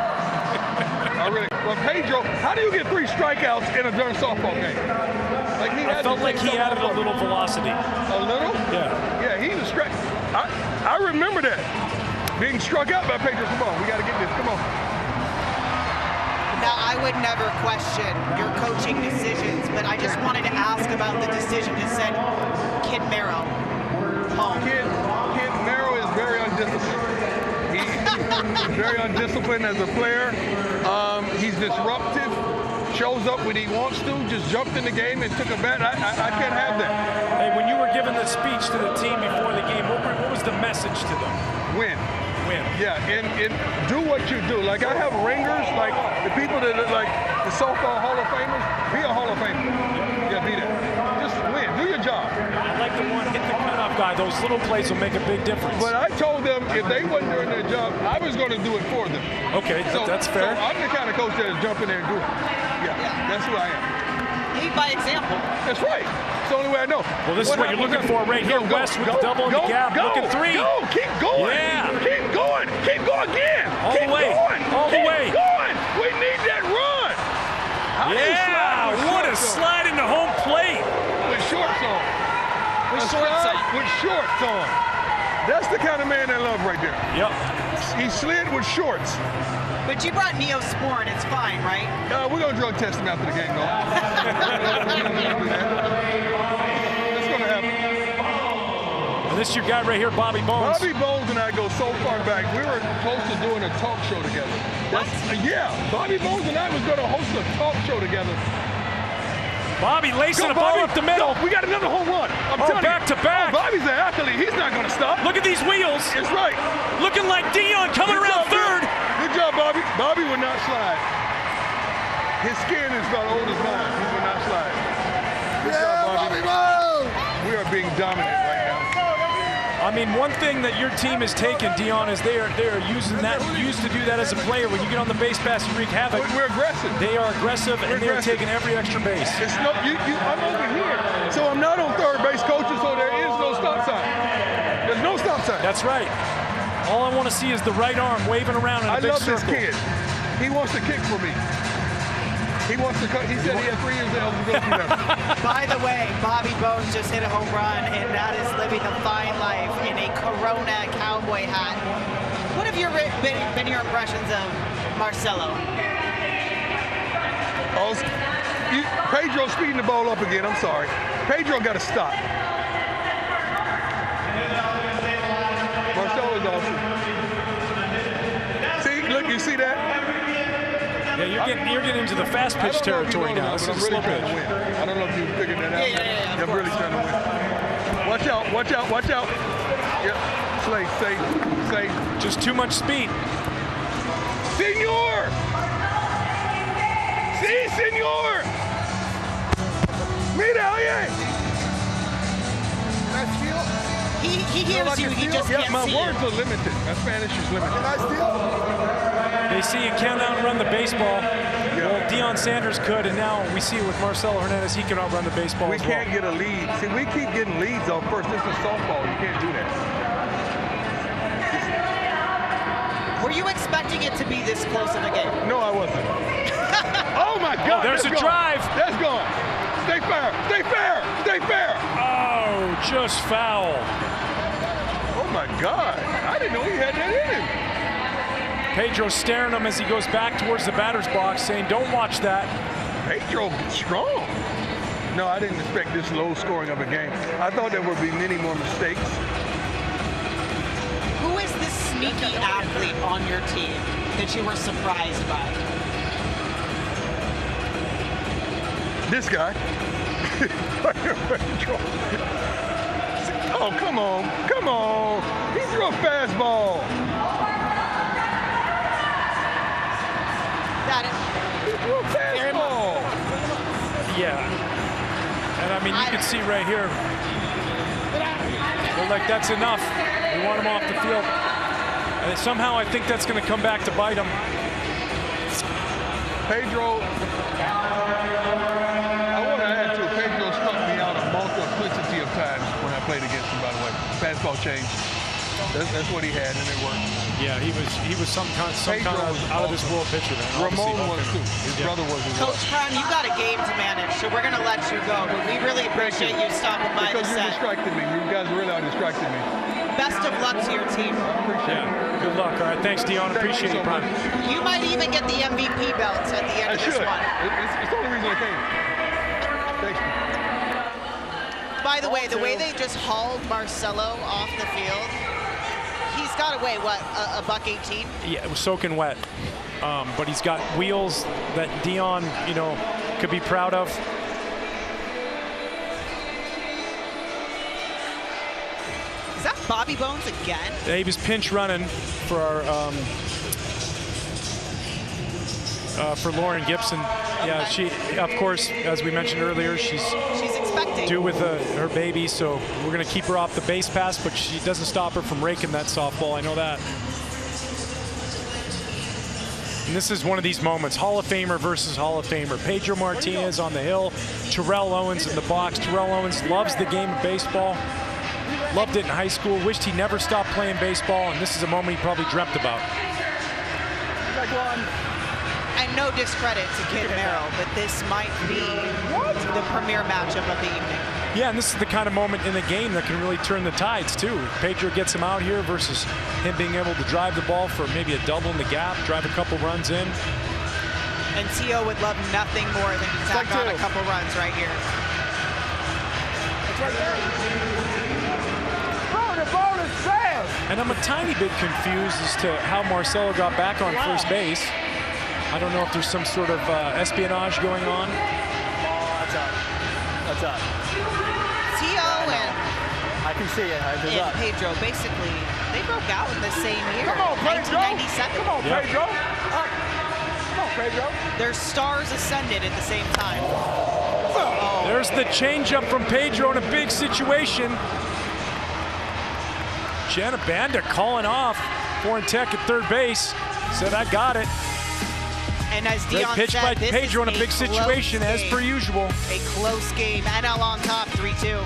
Well, Pedro, how do you get 3 strikeouts in a darn softball game? Like I felt like he added a little velocity. A little? Yeah. Yeah, he was strike. I remember that. Being struck out by Pedro. Come on, we got to get this. Come on. Now, I would never question your coaching decisions, but I just wanted to ask about the decision to send Kid Mero home. Kid Mero is very undisciplined. He's very undisciplined as a player. He's disruptive. Shows up when he wants to. Just jumped in the game and took a bat. I can't have that. Hey, when you were giving the speech to the team before the game, what was the message to them? Win. Yeah, and do what you do. Like I have ringers, like the people that are like the so-called Hall of Famers, be a Hall of Famer. Yeah, be that. Just win. Do your job. I like the one hit the cutoff guy. Those little plays will make a big difference. But I told them if they wasn't doing their job, I was going to do it for them. Okay, that's fair. So I'm the kind of coach that is jumping there and doing it. Yeah, that's who I am. Lead by example. That's right. It's the only way I know. Well, this is what you're looking for right here. West with the double in the gap. Looking 3. Go. Keep going. Yeah. Keep going. again. All the way. All the way. Going. We need that run. Yeah, what a slide into home plate. With shorts on. With shorts on. With shorts on. That's the kind of man I love right there. Yep. He slid with shorts. But you brought Neosporin, it's fine, right? We're going to drug test him after the game, though. That's going to happen. And this is your guy right here, Bobby Bones. Bobby Bones and I go so far back. We were close to doing a talk show together. Yeah, Bobby Bones and I was going to host a talk show together. Bobby lacing the ball up the middle. We got another home run. I'm telling you. Back to back. Bobby's an athlete. He's not going to stop. Look at these wheels. It's right. Looking like Dion coming around third. Good job, Bobby. Bobby will not slide. His skin is about old as mine. He will not slide. Good job, Bobby. We are being dominant right now. I mean, one thing that your team has taken, Dion, is they are using that. You used to do that as a player. When you get on the base pass, you wreak havoc. We're aggressive. They are aggressive, and they're taking every extra base. It's no, I'm over here, so I'm not on third base, coaches. So there is no stop sign. There's no stop sign. That's right. All I want to see is the right arm waving around in a big circle. I love this kid. He wants to kick for me. He wants to cut. He said he had 3 years of eligibility left. By the way, Bobby Bones just hit a home run, and that is living a fine life in a Corona cowboy hat. What have been your impressions of Marcelo? Oh, Pedro speeding the ball up again. I'm sorry. Pedro got to stop. Marcelo is awesome. See, look, you see that? Yeah, you're getting into the fast pitch territory now. This is a slow pitch. I don't know if you figured that out. Yeah, I'm really trying to win. Watch out, watch out, watch out. Yep, safe. Just too much speed. Senor! Si, senor! Mira, oye! He hears you, he just can't see my words you. are limited. My Spanish is limited. Can I steal? They see you can't outrun the baseball. Well, Deion Sanders could, and now we see it with Marcelo Hernandez. He can outrun the baseball as well. We can't get a lead. See, we keep getting leads on first. This is softball. You can't do that. Were you expecting it to be this close in the game? No, I wasn't. Oh, my God. There's a drive. That's gone. Stay fair. Stay fair. Stay fair. Oh, just foul. Oh, my God. I didn't know he had that in him. Pedro staring him as he goes back towards the batter's box, saying, don't watch that. Pedro strong. No, I didn't expect this low scoring of a game. I thought there would be many more mistakes. Who is this sneaky athlete on your team that you were surprised by? This guy. Oh, come on. Come on. He threw a fastball. Got it. He threw a fastball. Yeah. And I mean, you can see right here, they're like, that's enough. We want him off the field. And somehow I think that's going to come back to bite him. Pedro, I want to add to it, Pedro struck me out a multiplicity of times when I played against him, by the way. Fastball change. That's what he had, and it worked. Yeah, he was some kind of out of this world pitcher. Ramon was too. His brother was as well. Coach Brown, you got a game to manage, so we're going to let you go. But we really appreciate you stopping by the set. Because you distracted me. You guys really are distracting me. Best of luck to your team. Appreciate it. Good luck. All right, thanks, Dion. Appreciate it, Brian. You might even get the MVP belts at the end of this one. It's the only reason I came. Thanks. By the way they just hauled Marcelo off the field, he's got to weigh, what, a $118? Yeah, it was soaking wet. But he's got wheels that Dion, could be proud of. Is that Bobby Bones again? Yeah, he was pinch running for our for Lauren Gibson. Yeah, she, of course, as we mentioned earlier, she's expecting due with her baby, so we're going to keep her off the base pass, but she doesn't stop her from raking that softball. I know that. And this is one of these moments, Hall of Famer versus Hall of Famer. Pedro Martinez on the hill, Terrell Owens in the box. Terrell Owens loves the game of baseball. Loved it in high school. Wished he never stopped playing baseball, and this is a moment he probably dreamt about. And no discredit to Kid Mero, but this might be the premier matchup of the evening. Yeah, and this is the kind of moment in the game that can really turn the tides, too. Pedro gets him out here versus him being able to drive the ball for maybe a double in the gap, drive a couple runs in. And T.O. would love nothing more than to tack on a couple runs right here. It's right there. Bro, the ball is fast. And I'm a tiny bit confused as to how Marcelo got back on first base. I don't know if there's some sort of espionage going on. That's up. That's up. T.O. and I can see it. and Pedro, basically, they broke out in the same year. Come on, Pedro. 1997. Come on, Pedro. Come on, Pedro. Their stars ascended at the same time. Oh. There's the changeup from Pedro in a big situation. Jenna Bandy calling off Foreign Tech at third base. Said, I got it. And as Great Dion pitch said, by this Pedro is in a big situation, as per usual. A close game. NL on top, 3-2.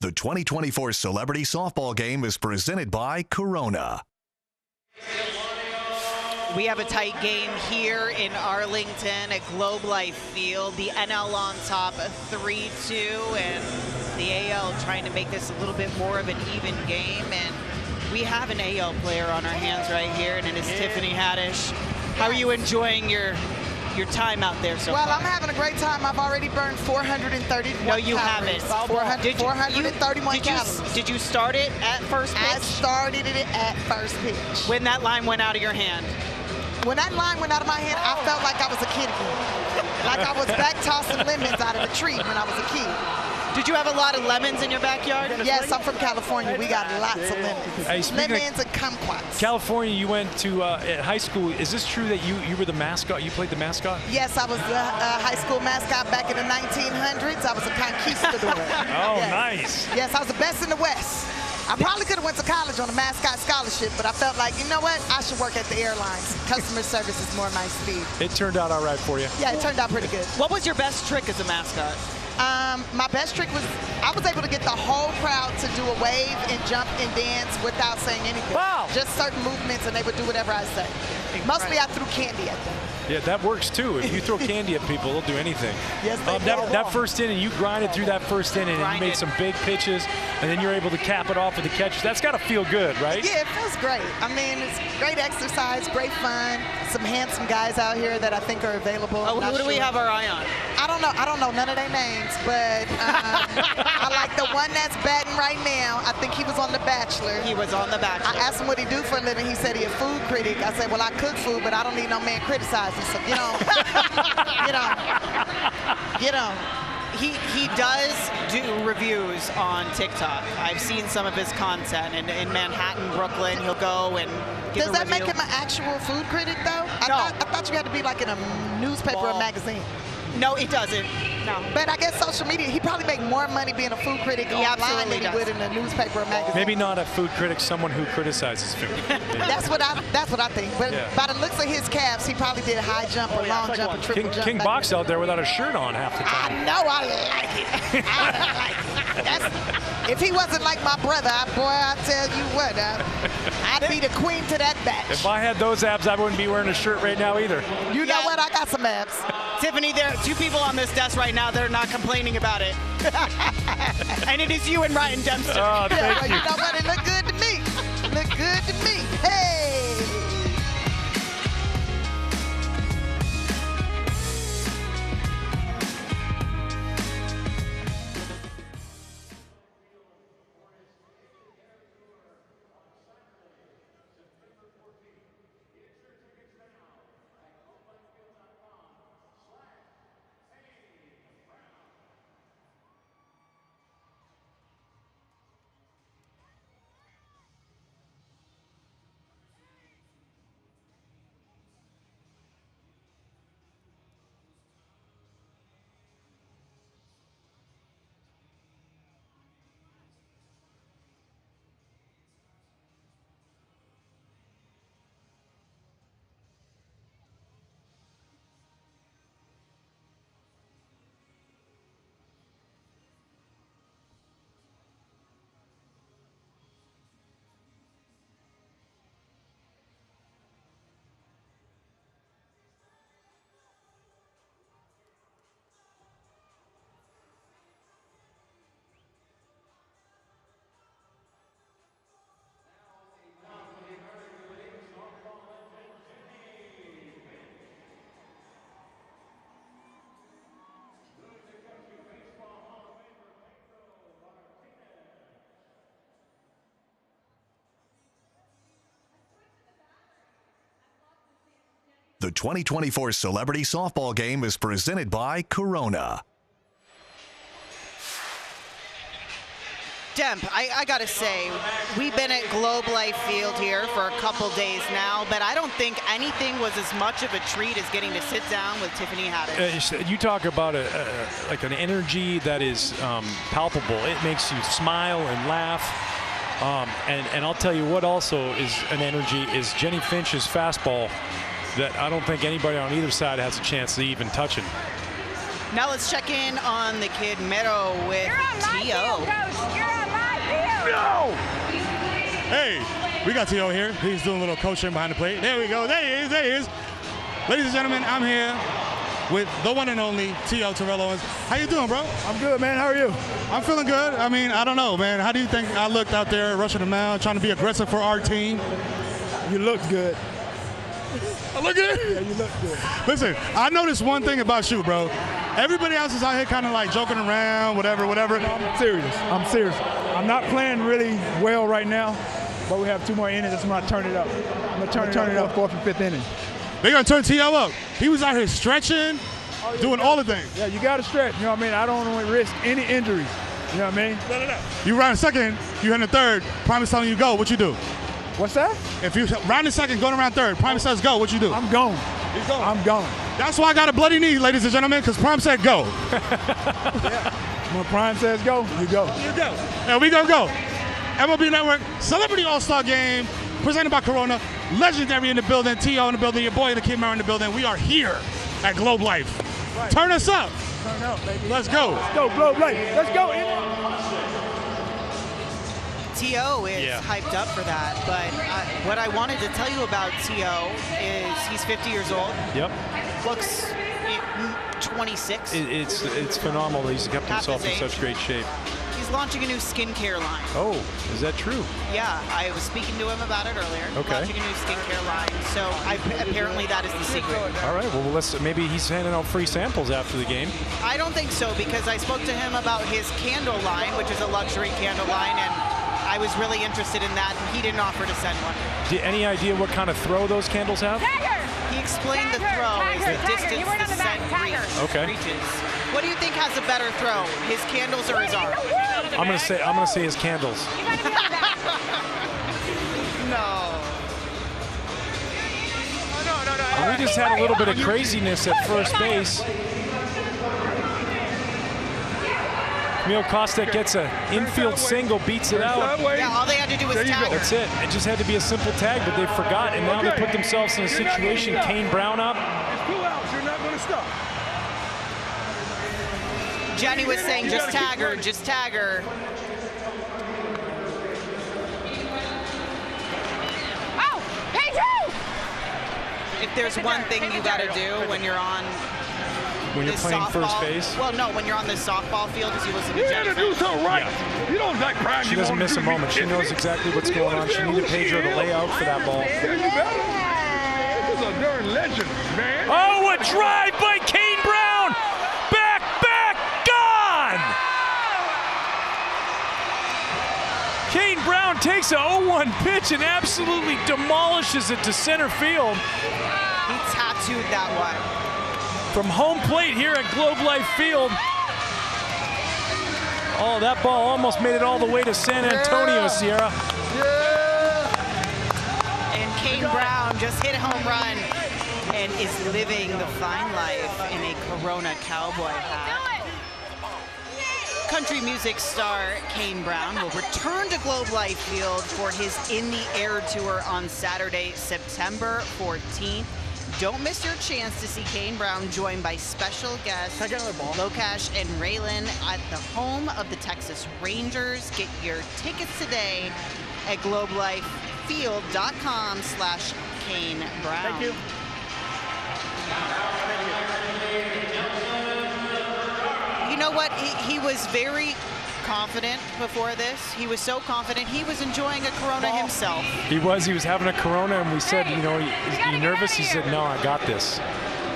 The 2024 Celebrity Softball Game is presented by Corona. We have a tight game here in Arlington at Globe Life Field. The NL on top, 3-2, and the AL trying to make this a little bit more of an even game. And we have an AL player on our hands right here, and it is Tiffany Haddish. How are you enjoying your time out there so far? Well, I'm having a great time. I've already burned 431 No, you calories. haven't. 431 calories. Did you start it at first pitch? I started it at first pitch. When that line went out of your hand? When that line went out of my hand, I felt like I was a kid again. Like I was back tossing lemons out of the tree when I was a kid. Did you have a lot of lemons in your backyard? Yes, I'm from California. We got lots of lemons. Hey, lemons and kumquats. California, you went to at high school. Is this true that you were the mascot? You played the mascot? Yes, I was the high school mascot back in the 1900s. I was a conquistador. Oh, yes. Nice. Yes, I was the best in the West. I probably could have went to college on a mascot scholarship, but I felt like, you know what? I should work at the airlines. Customer service is more my speed. It turned out all right for you. Yeah, it turned out pretty good. What was your best trick as a mascot? My best trick was I was able to get the whole crowd to do a wave and jump and dance without saying anything. Wow. Just certain movements, and they would do whatever I say. Mostly I threw candy at them. Yeah, that works too. If you throw candy at people, they'll do anything. Yes, that first inning, you grinded through that first inning, and you made some big pitches, and then you're able to cap it off with the catch. That's got to feel good, right? Yeah, it feels great. I mean, it's great exercise, great fun. Some handsome guys out here that I think are available. Oh, who do we have our eye on? I don't know none of their names, but I like the one that's batting right now. I think he was on The Bachelor. He was on The Bachelor. I asked him what he do for a living. He said he a food critic. I said, well, I cook food, but I don't need no man criticizing. So get on. Get on. Get on. He does do reviews on TikTok. I've seen some of his content in Manhattan, Brooklyn. He'll go and give Does a that review. make him an actual food critic, though? No. I thought you had to be like in a newspaper or magazine. No, it doesn't. No. But I guess social media, he probably make more money being a food critic online than he would in a newspaper or magazine. Maybe not a food critic, someone who criticizes food. That's what I think. But by the looks of his calves, he probably did high jump or long jump or triple jump. King boxed out there without a shirt on half the time. I know I like it. I like it. If he wasn't like my brother, boy, I tell you what, I'd be the queen to that batch. If I had those abs, I wouldn't be wearing a shirt right now either. You know what? I got some abs. Tiffany, there are 2 people on this desk right now that are not complaining about it. And it is you and Ryan Dempster. Oh, thank you. You know what? It look good to me. Look good to me. Hey! The 2024 Celebrity Softball Game is presented by Corona. Demp, I gotta say, we've been at Globe Life Field here for a couple days now, but I don't think anything was as much of a treat as getting to sit down with Tiffany Haddish. You talk about like an energy that is palpable. It makes you smile and laugh. And I'll tell you what also is an energy is Jenny Finch's fastball that I don't think anybody on either side has a chance to even touch it. Now let's check in on the kid Mero with T.O. No! Hey, we got T.O. here. He's doing a little coaching behind the plate. There we go. There he is. There he is. Ladies and gentlemen, I'm here with the one and only T.O. Terrell Owens. How you doing, bro? I'm good, man. How are you? I'm feeling good. I mean, I don't know, man. How do you think I looked out there rushing the mound, trying to be aggressive for our team? You look good. I look good? Yeah, you look good. Listen, I noticed one thing about you, bro. Everybody else is out here kind of like joking around, whatever. No, I'm serious. I'm not playing really well right now, but we have 2 more innings. That's when I turn it up. I'm going to turn it up 4th and 5th inning. They're going to turn T.O. up. He was out here stretching, doing all the things. Yeah, you got to stretch. You know what I mean? I don't want to risk any injuries. You know what I mean? No. You round second, you hit the third, Prime is telling you go, what you do? What's that? If you round the second, going around third, Prime says go, what you do? I'm gone. He's gone. I'm gone. That's why I got a bloody knee, ladies and gentlemen, because Prime said go. Yeah. When Prime says go, you go. You go. And we gonna go. MLB Network Celebrity All-Star Game, presented by Corona. Legendary in the building, T.O. in the building, your boy, the Kid Mero in the building. We are here at Globe Life. Right. Turn us up. Turn up, baby. Let's go. Let's go, Globe Life. Let's go. T.O. is hyped up for that, but what I wanted to tell you about T.O. is he's 50 years old. Yep. Looks 26. It's phenomenal that he's kept himself in such great shape. He's launching a new skincare line. Oh, is that true? Yeah, I was speaking to him about it earlier. Okay. Launching a new skincare line. So apparently that is the secret. All right, well, maybe he's handing out free samples after the game. I don't think so, because I spoke to him about his candle line, which is a luxury candle line, and I was really interested in that, and he didn't offer to send one. Any idea what kind of throw those candles have? He explained the throw is the distance the scent reaches. What do you think has a better throw, his candles or his arm? I'm gonna say his candles. No. And we just had a little bit of craziness at first base. Camille Costa gets an infield single, beats it out. Yeah, all they had to do was tag her. That's it. It just had to be a simple tag, but they forgot, and now they put themselves in a situation. Kane Brown up. It's 2 outs. You're not going to stop. Jenny was saying, just tag her, just tag her. Oh, Pedro! If there's one thing you got to do when you're on when you're playing first base. Well, no, when you're on the softball field, as you listen to You Jenny. got to do something right. Yeah. You don't like prime. She doesn't miss a moment. She knows exactly what's going on. She needed Pedro to lay out for that ball. Yeah, you better. This is a darn legend, man. Oh, a drive by Kane Brown! Back, gone! Kane Brown takes a 0-1 pitch and absolutely demolishes it to center field. He tattooed that one. From home plate here at Globe Life Field. Oh, that ball almost made it all the way to San Antonio, Sierra. And Kane Brown just hit a home run and is living the fine life in a Corona cowboy hat. Country music star Kane Brown will return to Globe Life Field for his In the Air tour on Saturday, September 14th. Don't miss your chance to see Kane Brown joined by special guests Lokash and Raylan at the home of the Texas Rangers. Get your tickets today at globelifefield.com/Kane Brown. Thank you. You know what? He was very confident before this. He was so confident. He was enjoying a Corona himself. He was having a Corona, and we said, you know, are you nervous? He said, no, I got this.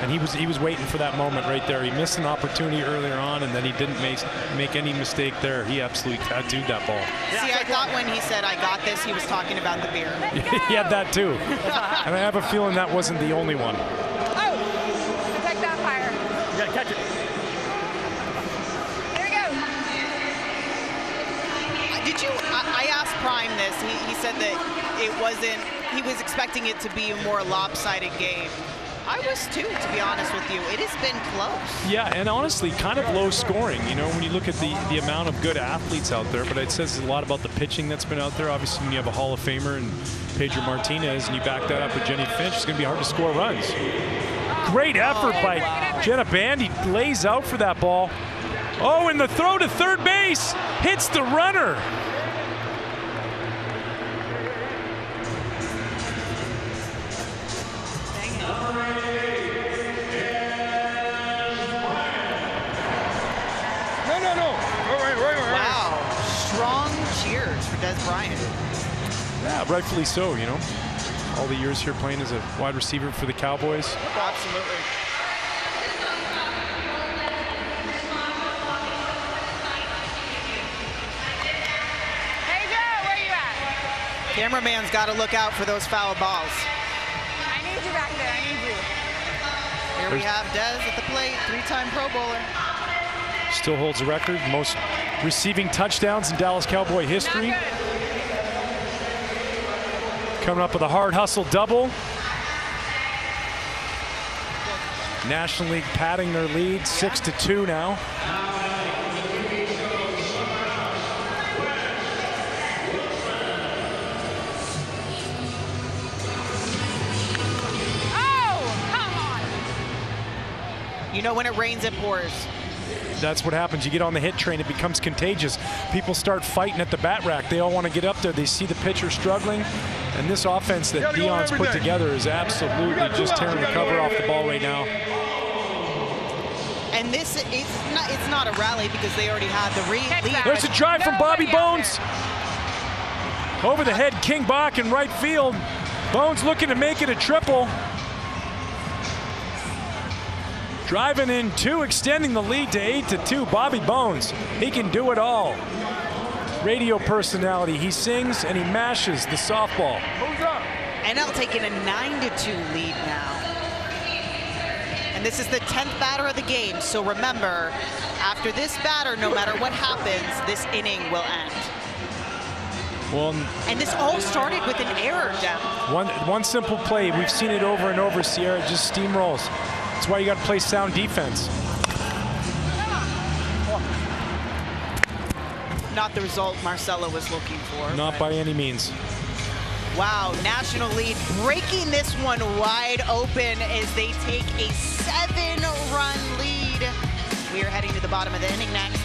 And he was waiting for that moment right there. He missed an opportunity earlier on, and then he didn't make any mistake there. He absolutely tattooed that ball. See, I thought when he said, I got this, he was talking about the beer. He had that too. And I have a feeling that wasn't the only one. Oh, protect that fire. You got to catch it. I asked Prime this. He said that he was expecting it to be a more lopsided game. I was too, to be honest with you. It has been close. Yeah, and honestly, kind of low scoring, you know, when you look at the amount of good athletes out there, but it says a lot about the pitching that's been out there. Obviously, when you have a Hall of Famer and Pedro Martinez, and you back that up with Jenny Finch, it's going to be hard to score runs. Great effort by Jenna Bandy. Lays out for that ball. Oh, and the throw to third base hits the runner. Wow. Strong cheers for Dez Bryant. Yeah, rightfully so, you know. All the years here playing as a wide receiver for the Cowboys. Absolutely. Cameraman's got to look out for those foul balls. I need you back there. I need you. Here we have Dez at the plate, 3-time Pro Bowler. Still holds the record, most receiving touchdowns in Dallas Cowboy history. Coming up with a hard hustle double. National League padding their lead, 6-2 now. You know, when it rains, it pours. That's what happens. You get on the hit train, it becomes contagious. People start fighting at the bat rack. They all want to get up there. They see the pitcher struggling. And this offense that Dion's put together is absolutely just tearing the cover off the ball right now. And this is it's not a rally because they already had the lead. There's a drive from Bobby Bones. Over the head, King Bach in right field. Bones looking to make it a triple. Driving in two, extending the lead to 8-2. Bobby Bones, he can do it all. Radio personality, he sings and he mashes the softball. NL taking a 9-2 lead now. And And this is the 10th batter of the game. So remember, after this batter, no matter what happens, this inning will end. Well, and this all started with an error, Jem. One simple play. We've seen it over and over. Sierra just steamrolls. That's why you got to play sound defense. Not the result Marcelo was looking for. Not by any means. Wow, National lead breaking this one wide open as they take a 7-run lead. We are heading to the bottom of the inning next.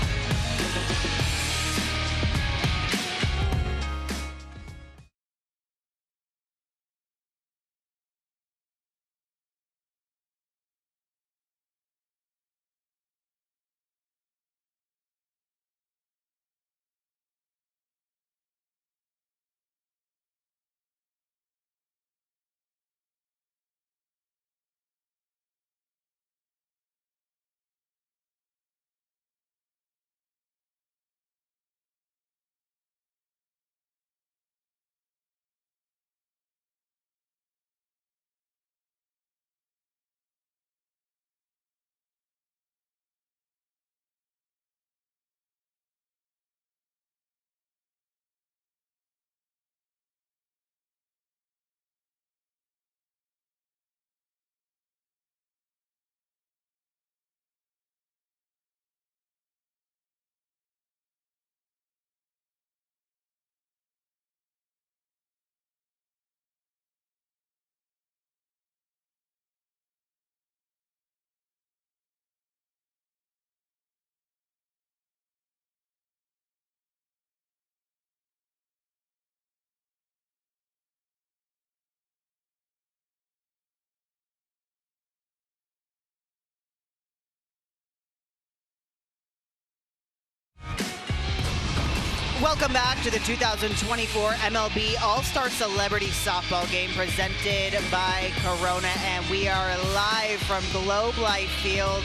Welcome back to the 2024 MLB All-Star Celebrity Softball Game presented by Corona, and we are live from Globe Life Field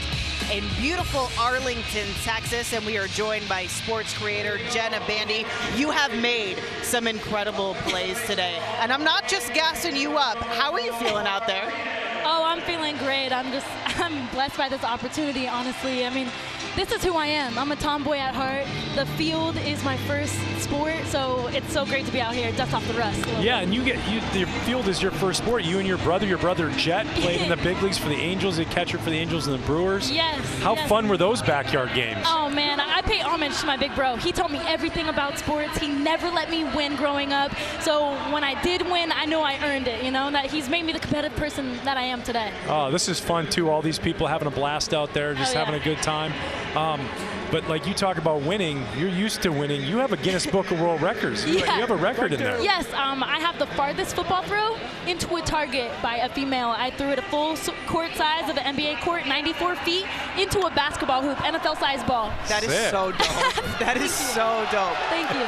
in beautiful Arlington, Texas, and we are joined by sports creator Jenna Bandy. You have made some incredible plays today, and I'm not just gassing you up. How are you feeling out there? Oh, I'm feeling great. I'm blessed by this opportunity, honestly. I mean, this is who I am. I'm a tomboy at heart. The field is my first sport, so it's so great to be out here, dust off the rust. Yeah, and the field is your first sport. You and your brother Jet, played in the big leagues for the Angels, a catcher for the Angels and the Brewers. Yes. How fun were those backyard games? Oh, man, I pay homage to my big bro. He taught me everything about sports. He never let me win growing up. So when I did win, I know I earned it, you know, that he's made me the competitive person that I am today. Oh, this is fun, too. All these people having a blast out there, just having a good time. But like you talk about winning, you're used to winning. You have a Guinness Book of World Records. You have a record in there. Yes, I have the farthest football throw into a target by a female. I threw it a full court size of an NBA court, 94 feet, into a basketball hoop, NFL-sized ball. That is so dope. That is so dope. Thank you.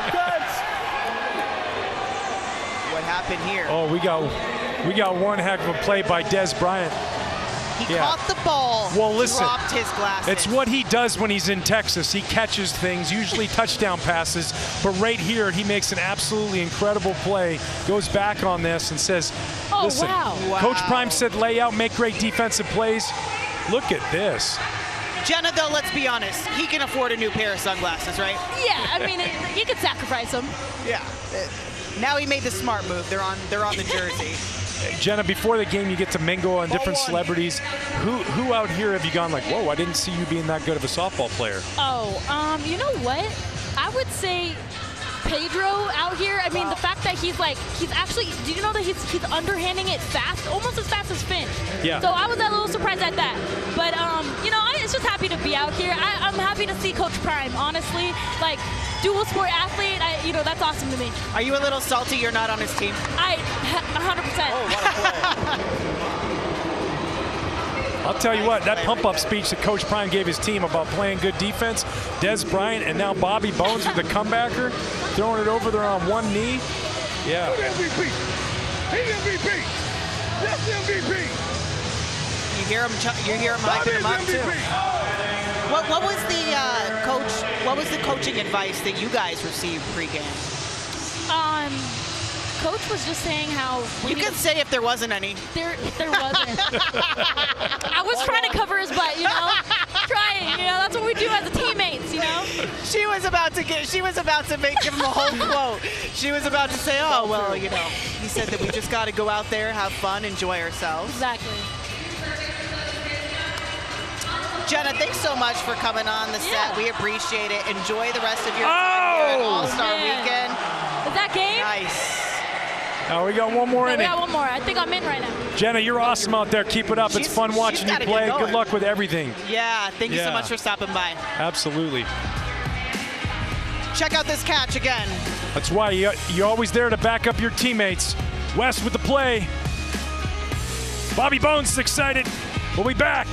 What happened here? Oh, we got one heck of a play by Dez Bryant. He caught the ball, dropped his glasses. It's what he does when he's in Texas. He catches things, usually touchdown passes, but right here he makes an absolutely incredible play, goes back on this and says, listen, Coach Prime said lay out, make great defensive plays. Look at this. Jenna, though, let's be honest, he can afford a new pair of sunglasses, right? Yeah, I mean, you could sacrifice them. Yeah. Now he made the smart move. They're on the jersey. Jenna, before the game, you get to mingle on different celebrities. Who out here have you gone like, whoa, I didn't see you being that good of a softball player? Oh, you know what? I would say Pedro out here. I mean, the fact that he's actually, do you know that he's underhanding it fast, almost as fast as Finn? Yeah. So I was a little surprised at that. But, you know, I'm just happy to be out here. I'm happy to see Coach Prime, honestly. Like, dual sport athlete, you know, that's awesome to me. Are you a little salty you're not on his team? 100%. Oh, what a play. I'll tell you what, that pump-up speech that Coach Prime gave his team about playing good defense, Dez Bryant and now Bobby Bones with the comebacker, throwing it over there on one knee. Yeah. MVP. He's MVP. That's MVP. You hear him hyping him up too. What was the coach? What was the coaching advice that you guys received pregame? coach was just saying how you can say if there wasn't any. There wasn't. I was trying to cover his butt, you know. Trying, you know. That's what we do as teammates, you know. She was about to give him a whole quote. She was about to say, "Oh well, you know." He said that we just got to go out there, have fun, enjoy ourselves. Exactly. Jenna, thanks so much for coming on the set. We appreciate it. Enjoy the rest of your time here at All-Star Weekend. Is that game? Nice. Oh, we got one more inning. We got one more. I think I'm in right now. Jenna, you're awesome out there. Keep it up. It's fun watching you play. Good luck with everything. Yeah, thank you so much for stopping by. Absolutely. Check out this catch again. That's why you're always there to back up your teammates. West with the play. Bobby Bones is excited. We'll be back.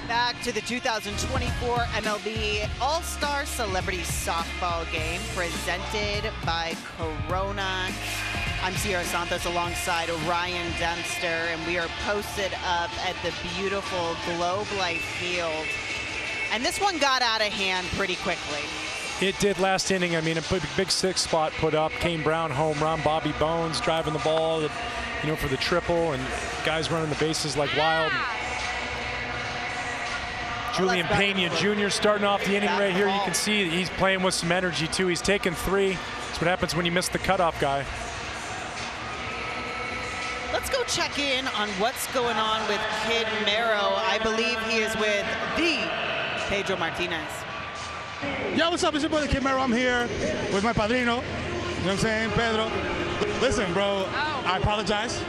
Back to the 2024 MLB All-Star Celebrity Softball Game presented by Corona. I'm Sierra Santos alongside Ryan Dempster, and we are posted up at the beautiful Globe Life Field. And this one got out of hand pretty quickly. It did last inning. I mean, a big six spot put up. Kane Brown home run. Bobby Bones driving the ball, you know, for the triple, and guys running the bases like wild. Julian Pena Jr. starting off the inning right here. You can see he's playing with some energy too. He's taken three. That's what happens when you miss the cutoff guy. Let's go check in on what's going on with Kid Mero. I believe he is with the Pedro Martinez. Yo, what's up? It's your brother Kid Mero. I'm here with my padrino. You know what I'm saying, Pedro? Listen, bro, I apologize.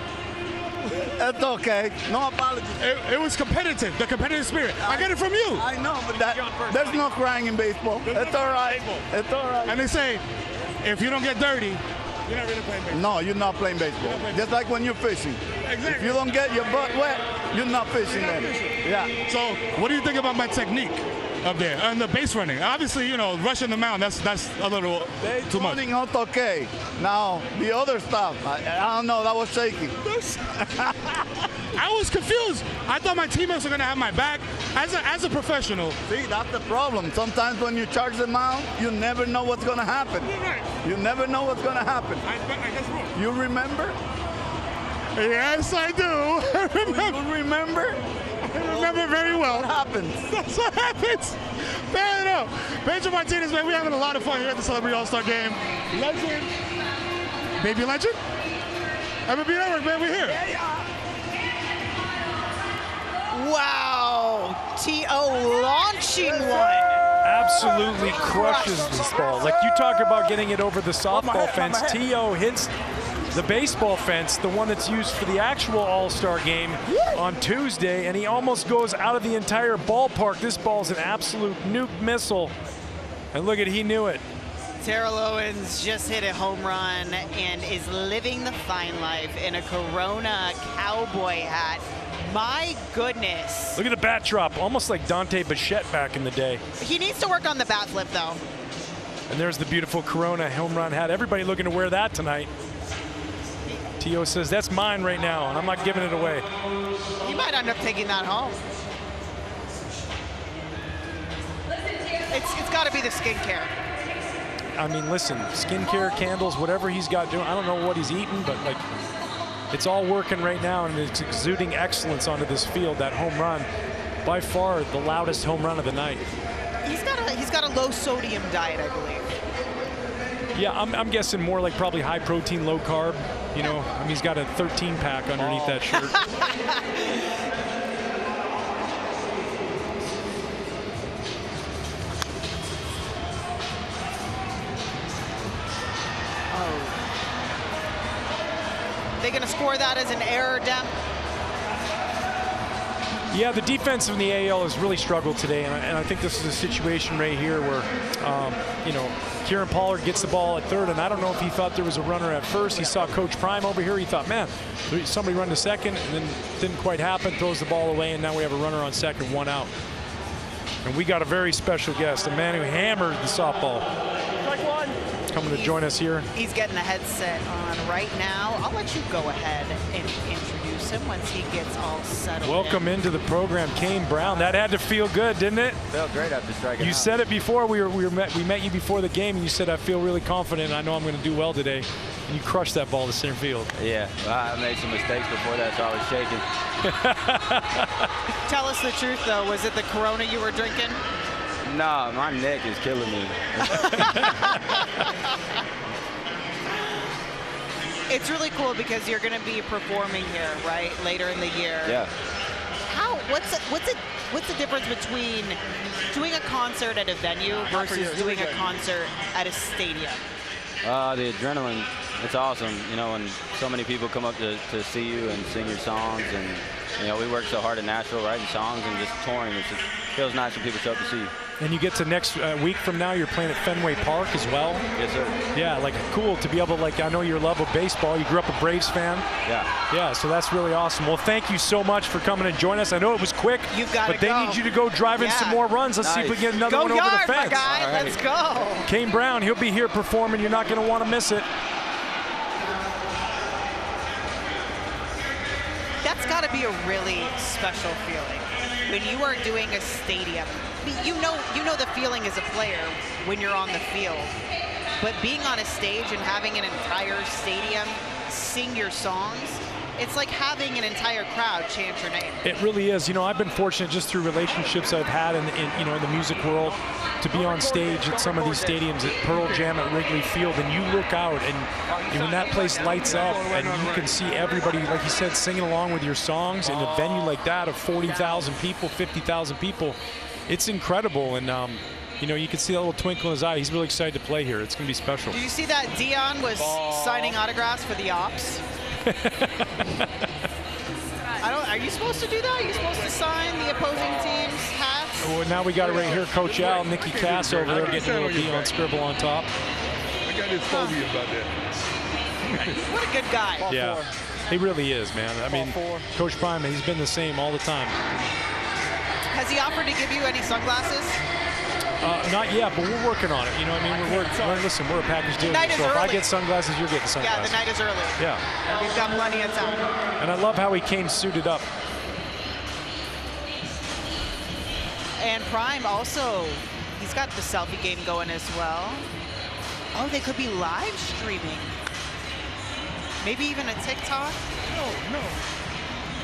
It's okay. No apologies. It was competitive, the competitive spirit. I get it from you. I know, but there's no crying in baseball. It's all right. It's all right. And they say, if you don't get dirty, you're not really playing baseball. No, you're not playing baseball. Just like when you're fishing. Exactly. If you don't get your butt wet, you're not fishing then. Yeah. So what do you think about my technique up there and the base running? Obviously, you know, rushing the mound, that's a little too much. Running out okay. Now, the other stuff, I don't know, that was shaky. I was confused. I thought my teammates were going to have my back as a professional. See, that's the problem. Sometimes when you charge the mound, you never know what's going to happen. You never know what's going to happen. I guess wrong. You remember? Yes, I do. You remember? I remember very well. What happens? That's what happens. Pedro Martinez, man, we're having a lot of fun here at the Celebrity All-Star Game. Legend. Baby legend? MLB Network, man, we're here. Wow. T.O. launching one. Absolutely crushes this ball. Like you talk about getting it over the softball fence. T.O. hits the baseball fence, the one that's used for the actual All-Star game on Tuesday, and he almost goes out of the entire ballpark. This ball's an absolute nuke missile. And look at, he knew it. Terrell Owens just hit a home run and is living the fine life in a Corona cowboy hat. My goodness. Look at the bat drop, almost like Dante Bichette back in the day. He needs to work on the bat flip, though. And there's the beautiful Corona home run hat. Everybody looking to wear that tonight. T.O. says, that's mine right now, and I'm not giving it away. He might end up taking that home. It's got to be the skincare. I mean, listen, skincare, candles, whatever he's got doing. I don't know what he's eating, but like, it's all working right now, and it's exuding excellence onto this field. That home run, by far the loudest home run of the night. He's got a low sodium diet, I believe. Yeah, I'm guessing more like probably high protein, low carb. You know, I mean, he's got a 13 pack underneath that shirt. They going to score that as an error, Dem? Yeah, the defense in the AL has really struggled today, and I think this is a situation right here where, you know, Kieran Pollard gets the ball at third, and I don't know if he thought there was a runner at first. He saw Coach Prime over here. He thought, man, somebody run to second, and then didn't quite happen, throws the ball away, and now we have a runner on second, 1 out. And we got a very special guest, a man who hammered the softball. Coming to join us here. He's getting a headset on right now. I'll let you go ahead and introduce him once he gets all settled. Welcome into the program, Kane Brown. That had to feel good, didn't it? Felt great after striking out. You said it before. We met you before the game, and you said, I feel really confident. I know I'm going to do well today. And you crushed that ball to center field. Yeah, well, I made some mistakes before that, so I was shaking. Tell us the truth, though. Was it the Corona you were drinking? No, my neck is killing me. It's really cool because you're going to be performing here, right, later in the year. Yeah. What's the difference between doing a concert at a venue versus doing a concert at a stadium? The adrenaline, it's awesome. You know, when so many people come up to see you and sing your songs, and you know, we work so hard in Nashville writing songs and just touring. It feels nice when people show up to see you. And you get to next week from now, you're playing at Fenway Park as well. Yes, sir. Yeah, like cool to be able to, like, I know your love of baseball. You grew up a Braves fan. Yeah. Yeah, so that's really awesome. Well, thank you so much for coming and joining us. I know it was quick, but they need you to go drive in some more runs. Let's see if we get another one over the fence. Go yard, my guy. Right. Let's go. Kane Brown, he'll be here performing. You're not going to want to miss it. That's got to be a really special feeling when you are doing a stadium. You know the feeling as a player when you're on the field, but being on a stage and having an entire stadium sing your songs, it's like having an entire crowd chant your name. It really is. You know, I've been fortunate just through relationships I've had in the music world to be on stage at some of these stadiums, at Pearl Jam, at Wrigley Field, and you look out and when that place lights up and you can see everybody, like you said, singing along with your songs in a venue like that of 40,000 people, 50,000 people, it's incredible. And you know, you can see that little twinkle in his eye. He's really excited to play here. It's going to be special. Did you see that Dion was signing autographs for the Ops? Are you supposed to do that? Are you supposed to sign the opposing team's hats? Well, now we got it right here. Coach Al, Nikki Cass over there getting a little Dion scribble on top. I got this phobia about that. What a good guy. Yeah, he really is, man. I mean, Coach Prime, he's been the same all the time. Has he offered to give you any sunglasses? Not yet, but we're working on it. You know what I mean? Listen, we're a package deal. So if I get sunglasses, you're getting sunglasses. Yeah, the night is early. Yeah. We've got plenty of time. And I love how he came suited up. And Prime also, he's got the selfie game going as well. Oh, they could be live streaming. Maybe even a TikTok? No.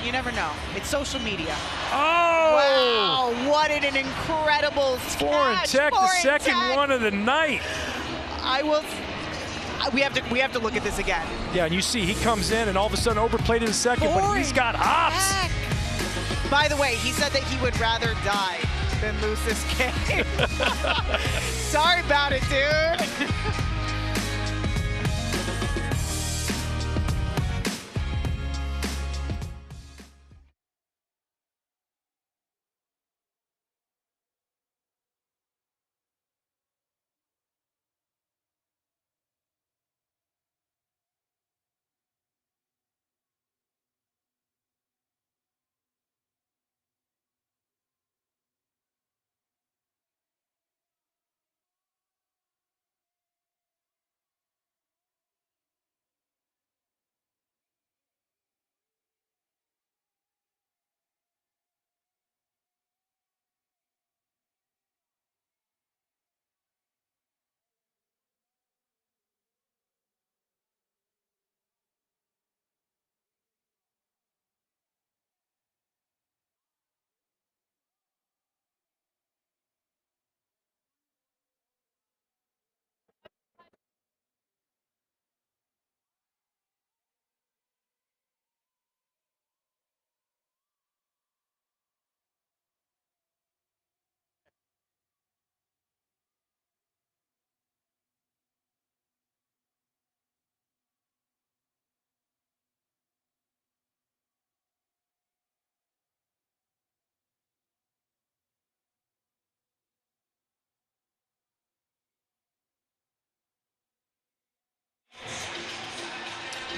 You never know. It's social media. Oh! Wow, what an incredible Foreign catch. tech, the second one of the night. We have to look at this again. Yeah, and you see he comes in and all of a sudden overplayed in a second, but he's got hops. By the way, he said that he would rather die than lose this game. Sorry about it, dude.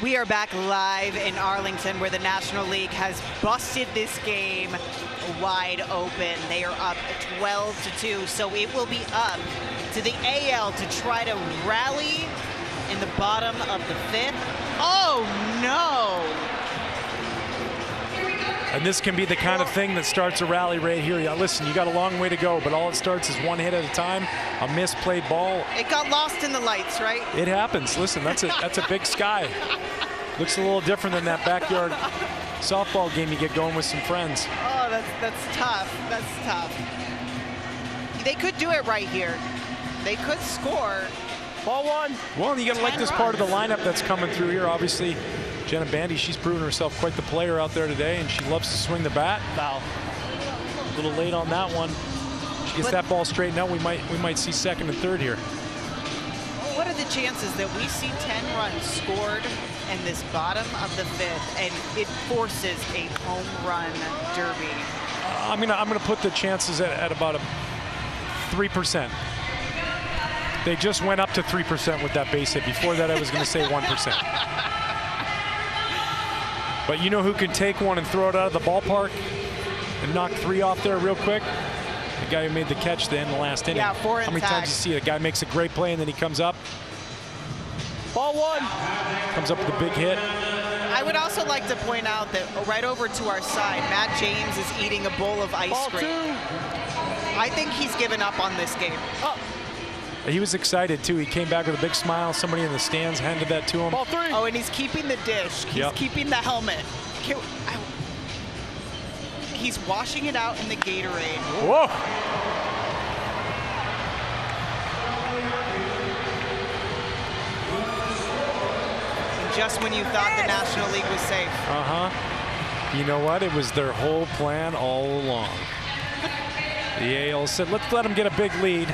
We are back live in Arlington, where the National League has busted this game wide open. They are up 12-2, so it will be up to the AL to try to rally in the bottom of the 5th. Oh, no! And this can be the kind of thing that starts a rally right here. Yeah, listen, you got a long way to go, but all it starts is one hit at a time, a misplayed ball. It got lost in the lights, right? It happens. Listen, that's a big sky. Looks a little different than that backyard softball game you get going with some friends. Oh, that's tough. That's tough. They could do it right here. They could score. Ball 1. Well, you got to like this part of the lineup that's coming through here. Obviously, Jenna Bandy, she's proven herself quite the player out there today, and she loves to swing the bat. Foul. A little late on that one. She gets that ball straightened out. We might see second and third here. What are the chances that we see 10 runs scored in this bottom of the 5th, and it forces a home run derby? I'm gonna put the chances at about a 3%. They just went up to 3% with that base hit. Before that, I was going to say 1%. But you know who can take one and throw it out of the ballpark and knock 3 off there real quick? The guy who made the catch then in the last inning. Yeah, 4 How many times you see it? A guy makes a great play and then he comes up. Ball 1. Comes up with a big hit. I would also like to point out that right over to our side, Matt James is eating a bowl of ice cream. I think he's given up on this game. He was excited too. He came back with a big smile. Somebody in the stands handed that to him. Ball 3. Oh, and he's keeping the dish. He's keeping the helmet. He's washing it out in the Gatorade. Whoa! And just when you thought the National League was safe. You know what? It was their whole plan all along. The AL said, let's let them get a big lead.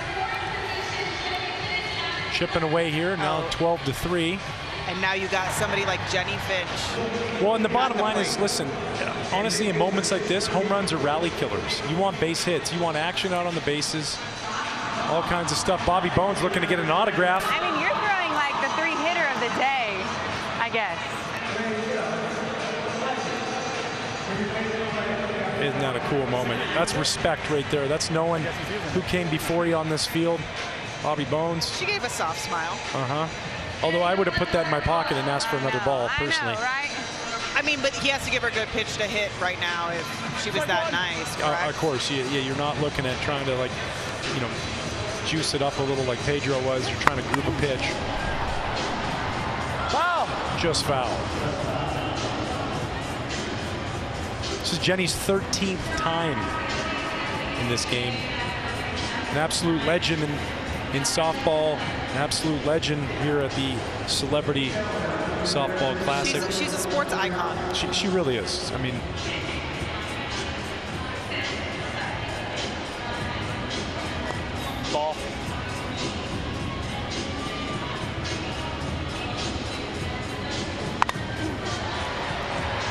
Chipping away here, now 12-3. And now you got somebody like Jenny Finch. Well, and the bottom line is, listen, honestly, in moments like this, home runs are rally killers. You want base hits. You want action out on the bases. All kinds of stuff. Bobby Bones looking to get an autograph. I mean, you're throwing like the 3-hitter of the day, I guess. Isn't that a cool moment? That's respect right there. That's knowing who came before you on this field. Bobby Bones. She gave a soft smile. Although I would have put that in my pocket and asked for another ball, personally. I know, right? I mean, but he has to give her a good pitch to hit right now if she was that nice, correct? Of course, yeah, you're not looking at trying to, like, you know, juice it up a little like Pedro was. You're trying to group a pitch. Foul. Just foul. This is Jenny's 13th time in this game. An absolute legend in softball, an absolute legend here at the Celebrity Softball Classic. She's a sports icon. She really is. I mean, ball.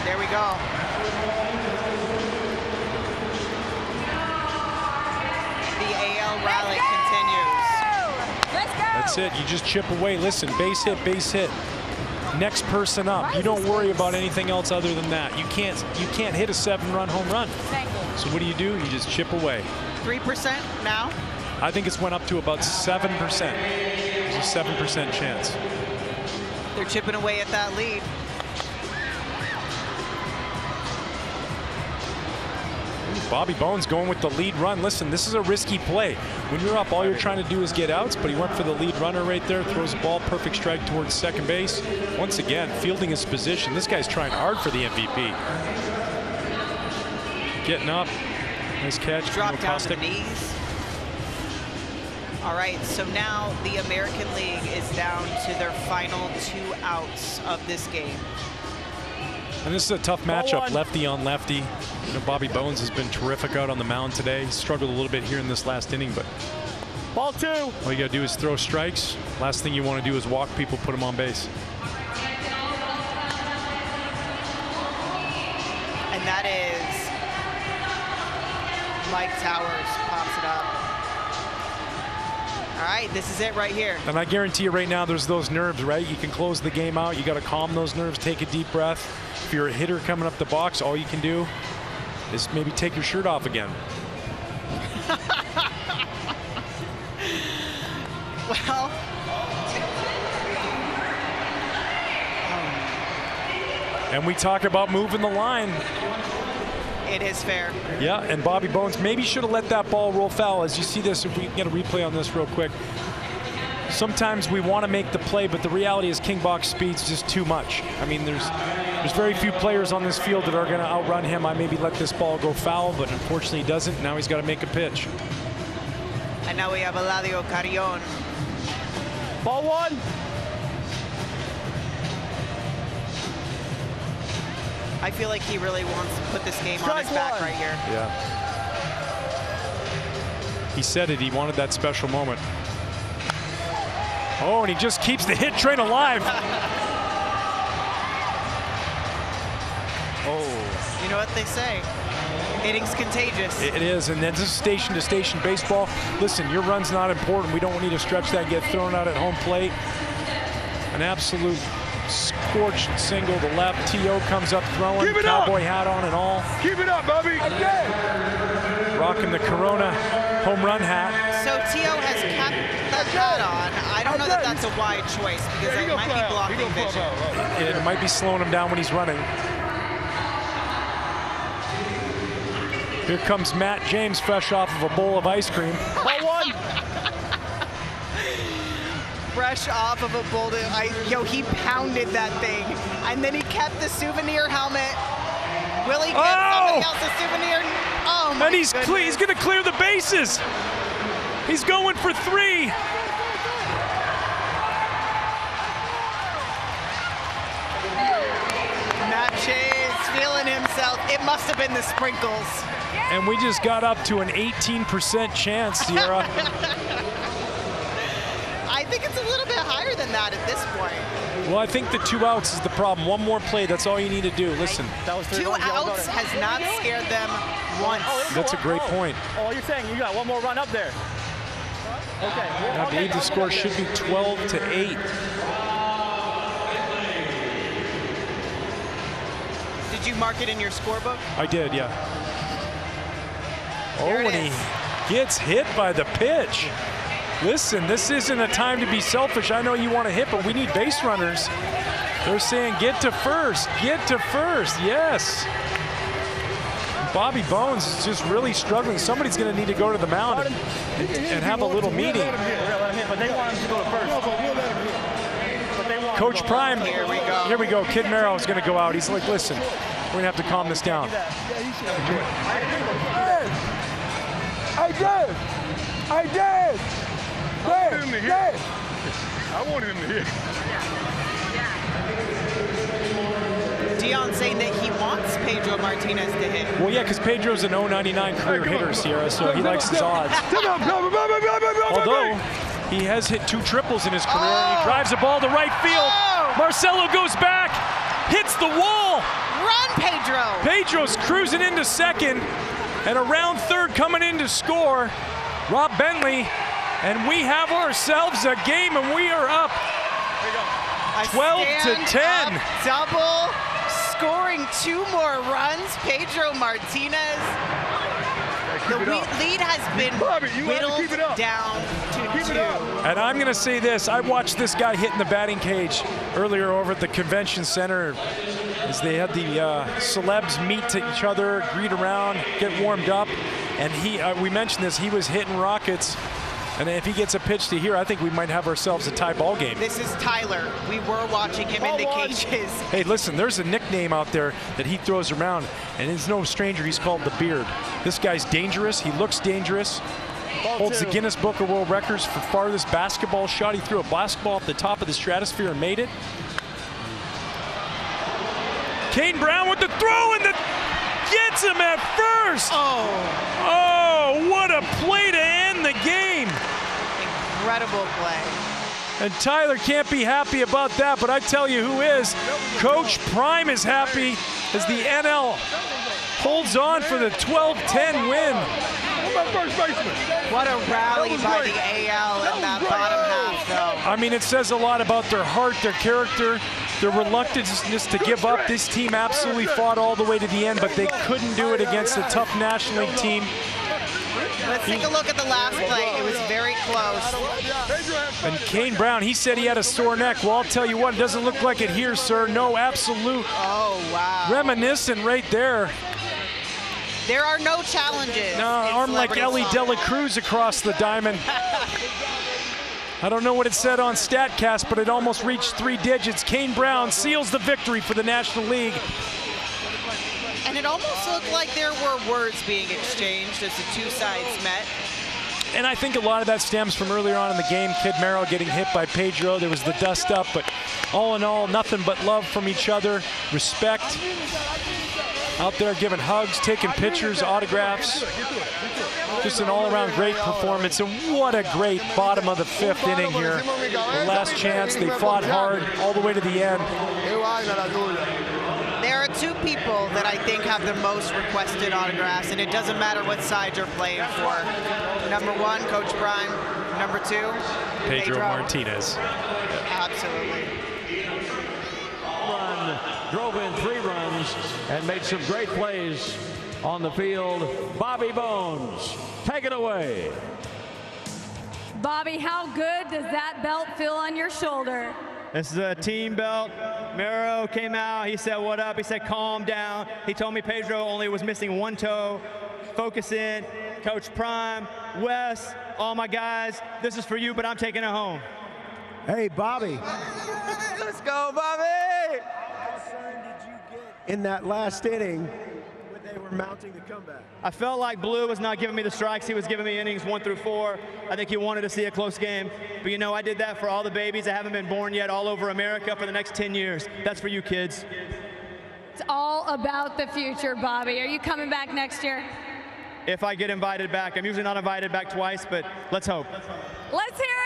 There we go. The AL rally continues. Let's go. that's it. You just chip away. Listen, base hit, base hit. Next person up. You don't worry about anything else other than that. You can't hit a 7-run home run. So what do? You just chip away. 3% now? I think it's went up to about 7%. There's a 7% chance. They're chipping away at that lead. Bobby Bones going with the lead run. Listen, this is a risky play. When you're up, all you're trying to do is get outs, but he went for the lead runner right there, throws the ball, perfect strike towards second base. Once again, fielding his position. This guy's trying hard for the MVP. Getting up. Nice catch. Drop down to the knees. All right, so now the American League is down to their final 2 outs of this game. And this is a tough matchup, lefty on lefty. You know, Bobby Bones has been terrific out on the mound today. He struggled a little bit here in this last inning, but ball 2. All you got to do is throw strikes. Last thing you want to do is walk people, put them on base. And that is Mike Towers pops it up. All right, this is it right here. And I guarantee you right now there's those nerves, right? You can close the game out. You got to calm those nerves, take a deep breath. If you're a hitter coming up the box, all you can do is maybe take your shirt off again. Well, and we talk about moving the line. it is fair. Yeah, and Bobby Bones maybe should have let that ball roll foul. As you see this, if we can get a replay on this real quick. Sometimes we want to make the play, but the reality is King Bach's speed's just too much. I mean, there's very few players on this field that are going to outrun him. I maybe let this ball go foul, but unfortunately he doesn't. Now he's got to make a pitch. And now we have Eladio Carrion. Ball one. I feel like he really wants to put this game on his back right here. Yeah. He said it. He wanted that special moment. Oh, and he just keeps the hit train alive. Oh. You know what they say? Hitting's contagious. It is, and then this is station-to-station baseball. Listen, your run's not important. We don't need to stretch that and get thrown out at home plate. An absolute scorched single. The left. T.O. comes up throwing. Cowboy hat on and all. Keep it up, Bobby. Rocking the Corona home run hat. So T.O. has kept that hat on. I don't know that that's a wide choice because it might be blocking vision. It might be slowing him down when he's running. Here comes Matt James, fresh off of a bowl of ice cream. Ball one. Fresh off of a bowl of he pounded that thing. And then he kept the souvenir helmet. Will he get somebody else a souvenir? Oh my goodness. And he's going to clear the bases. He's going for 3. Matt James feeling himself. It must have been the sprinkles. And we just got up to an 18% chance, Sierra. I think it's a little bit higher than that at this point. Well, I think the 2 outs is the problem. One more play, that's all you need to do. Listen. 2 outs has not scared them once. That's a great point. Oh, you're saying you got one more run up there. Okay. I believe the score should be 12-8. Did you mark it in your scorebook? I did, yeah. Oh, and he gets hit by the pitch. Listen, this isn't a time to be selfish. I know you want to hit, but we need base runners. They're saying get to first, yes. Bobby Bones is just really struggling. Somebody's going to need to go to the mound and have a little meeting. But they want him to go to first. Coach Prime, here we go. Kid Mero is going to go out. He's like, listen, we're going to have to calm this down. I did. I wanted him to hit. I wanted him to hit. Dion saying that he wants Pedro Martinez to hit. Well, yeah, because Pedro's an 0.99 career hitter, Sierra, so he likes his odds. Although he has hit 2 triples in his career, and he drives the ball to right field. Marcelo goes back, hits the wall. Run, Pedro. Pedro's cruising into second, and around third coming in to score, Rob Bentley. And we have ourselves a game, and we are up 12-10. Double, scoring 2 more runs. Pedro Martinez. The lead has been whittled down to 2. And I'm going to say this. I watched this guy hit in the batting cage earlier over at the convention center as they had the celebs meet to each other, greet around, get warmed up. And we mentioned this, he was hitting rockets. And if he gets a pitch to here, I think we might have ourselves a tie ball game. This is Tyler. We were watching him in the cages. Hey, listen, there's a nickname out there that he throws around, and it's no stranger. He's called the Beard. This guy's dangerous. He looks dangerous. Holds the Guinness Book of World Records for farthest basketball shot. He threw a basketball off the top of the stratosphere and made it. Kane Brown with the throw, and gets him at first. Oh, what a play to end the game. Incredible play. And Tyler can't be happy about that, but I tell you who is. Coach Prime is happy as the NL holds on for the 12-10 win. What about first baseman? What a rally by the AL in that I mean, it says a lot about their heart, their character, their reluctance to give up. This team absolutely fought all the way to the end, but they couldn't do it against a tough National League team. Let's take a look at the last play. It was very close. And Kane Brown, he said he had a sore neck. Well, I'll tell you what, it doesn't look like it here, sir. No, absolute. Oh, wow. Reminiscent right there. There are no challenges. No, arm like Ellie Dela Cruz across the diamond. I don't know what it said on StatCast, but it almost reached 3 digits. Kane Brown seals the victory for the National League. And it almost looked like there were words being exchanged as the two sides met. And I think a lot of that stems from earlier on in the game, Kid Mero getting hit by Pedro. There was the dust up, but all in all, nothing but love from each other, respect. Out there giving hugs, taking pictures, autographs. Just an all-around great performance, and what a great bottom of the 5th inning here. The last chance, they fought hard all the way to the end. There are 2 people that I think have the most requested autographs, and it doesn't matter what side you're playing for. Number 1, Coach Prime. Number 2, Pedro Martinez. Absolutely. Drove in 3 runs and made some great plays on the field. Bobby Bones, take it away. Bobby, how good does that belt feel on your shoulder? This is a team belt. Mero came out, he said, what up? He said, calm down. He told me Pedro only was missing 1 toe. Focus in. Coach Prime, Wes, all my guys, this is for you, but I'm taking it home. Hey, Bobby. Let's go, Bobby! How concerned did you get in that last inning when they were mounting the comeback? I felt like Blue was not giving me the strikes. He was giving me innings 1 through 4. I think he wanted to see a close game. But you know, I did that for all the babies that haven't been born yet all over America for the next 10 years. That's for you kids. It's all about the future, Bobby. Are you coming back next year? If I get invited back. I'm usually not invited back twice, but let's hope. Let's hear it.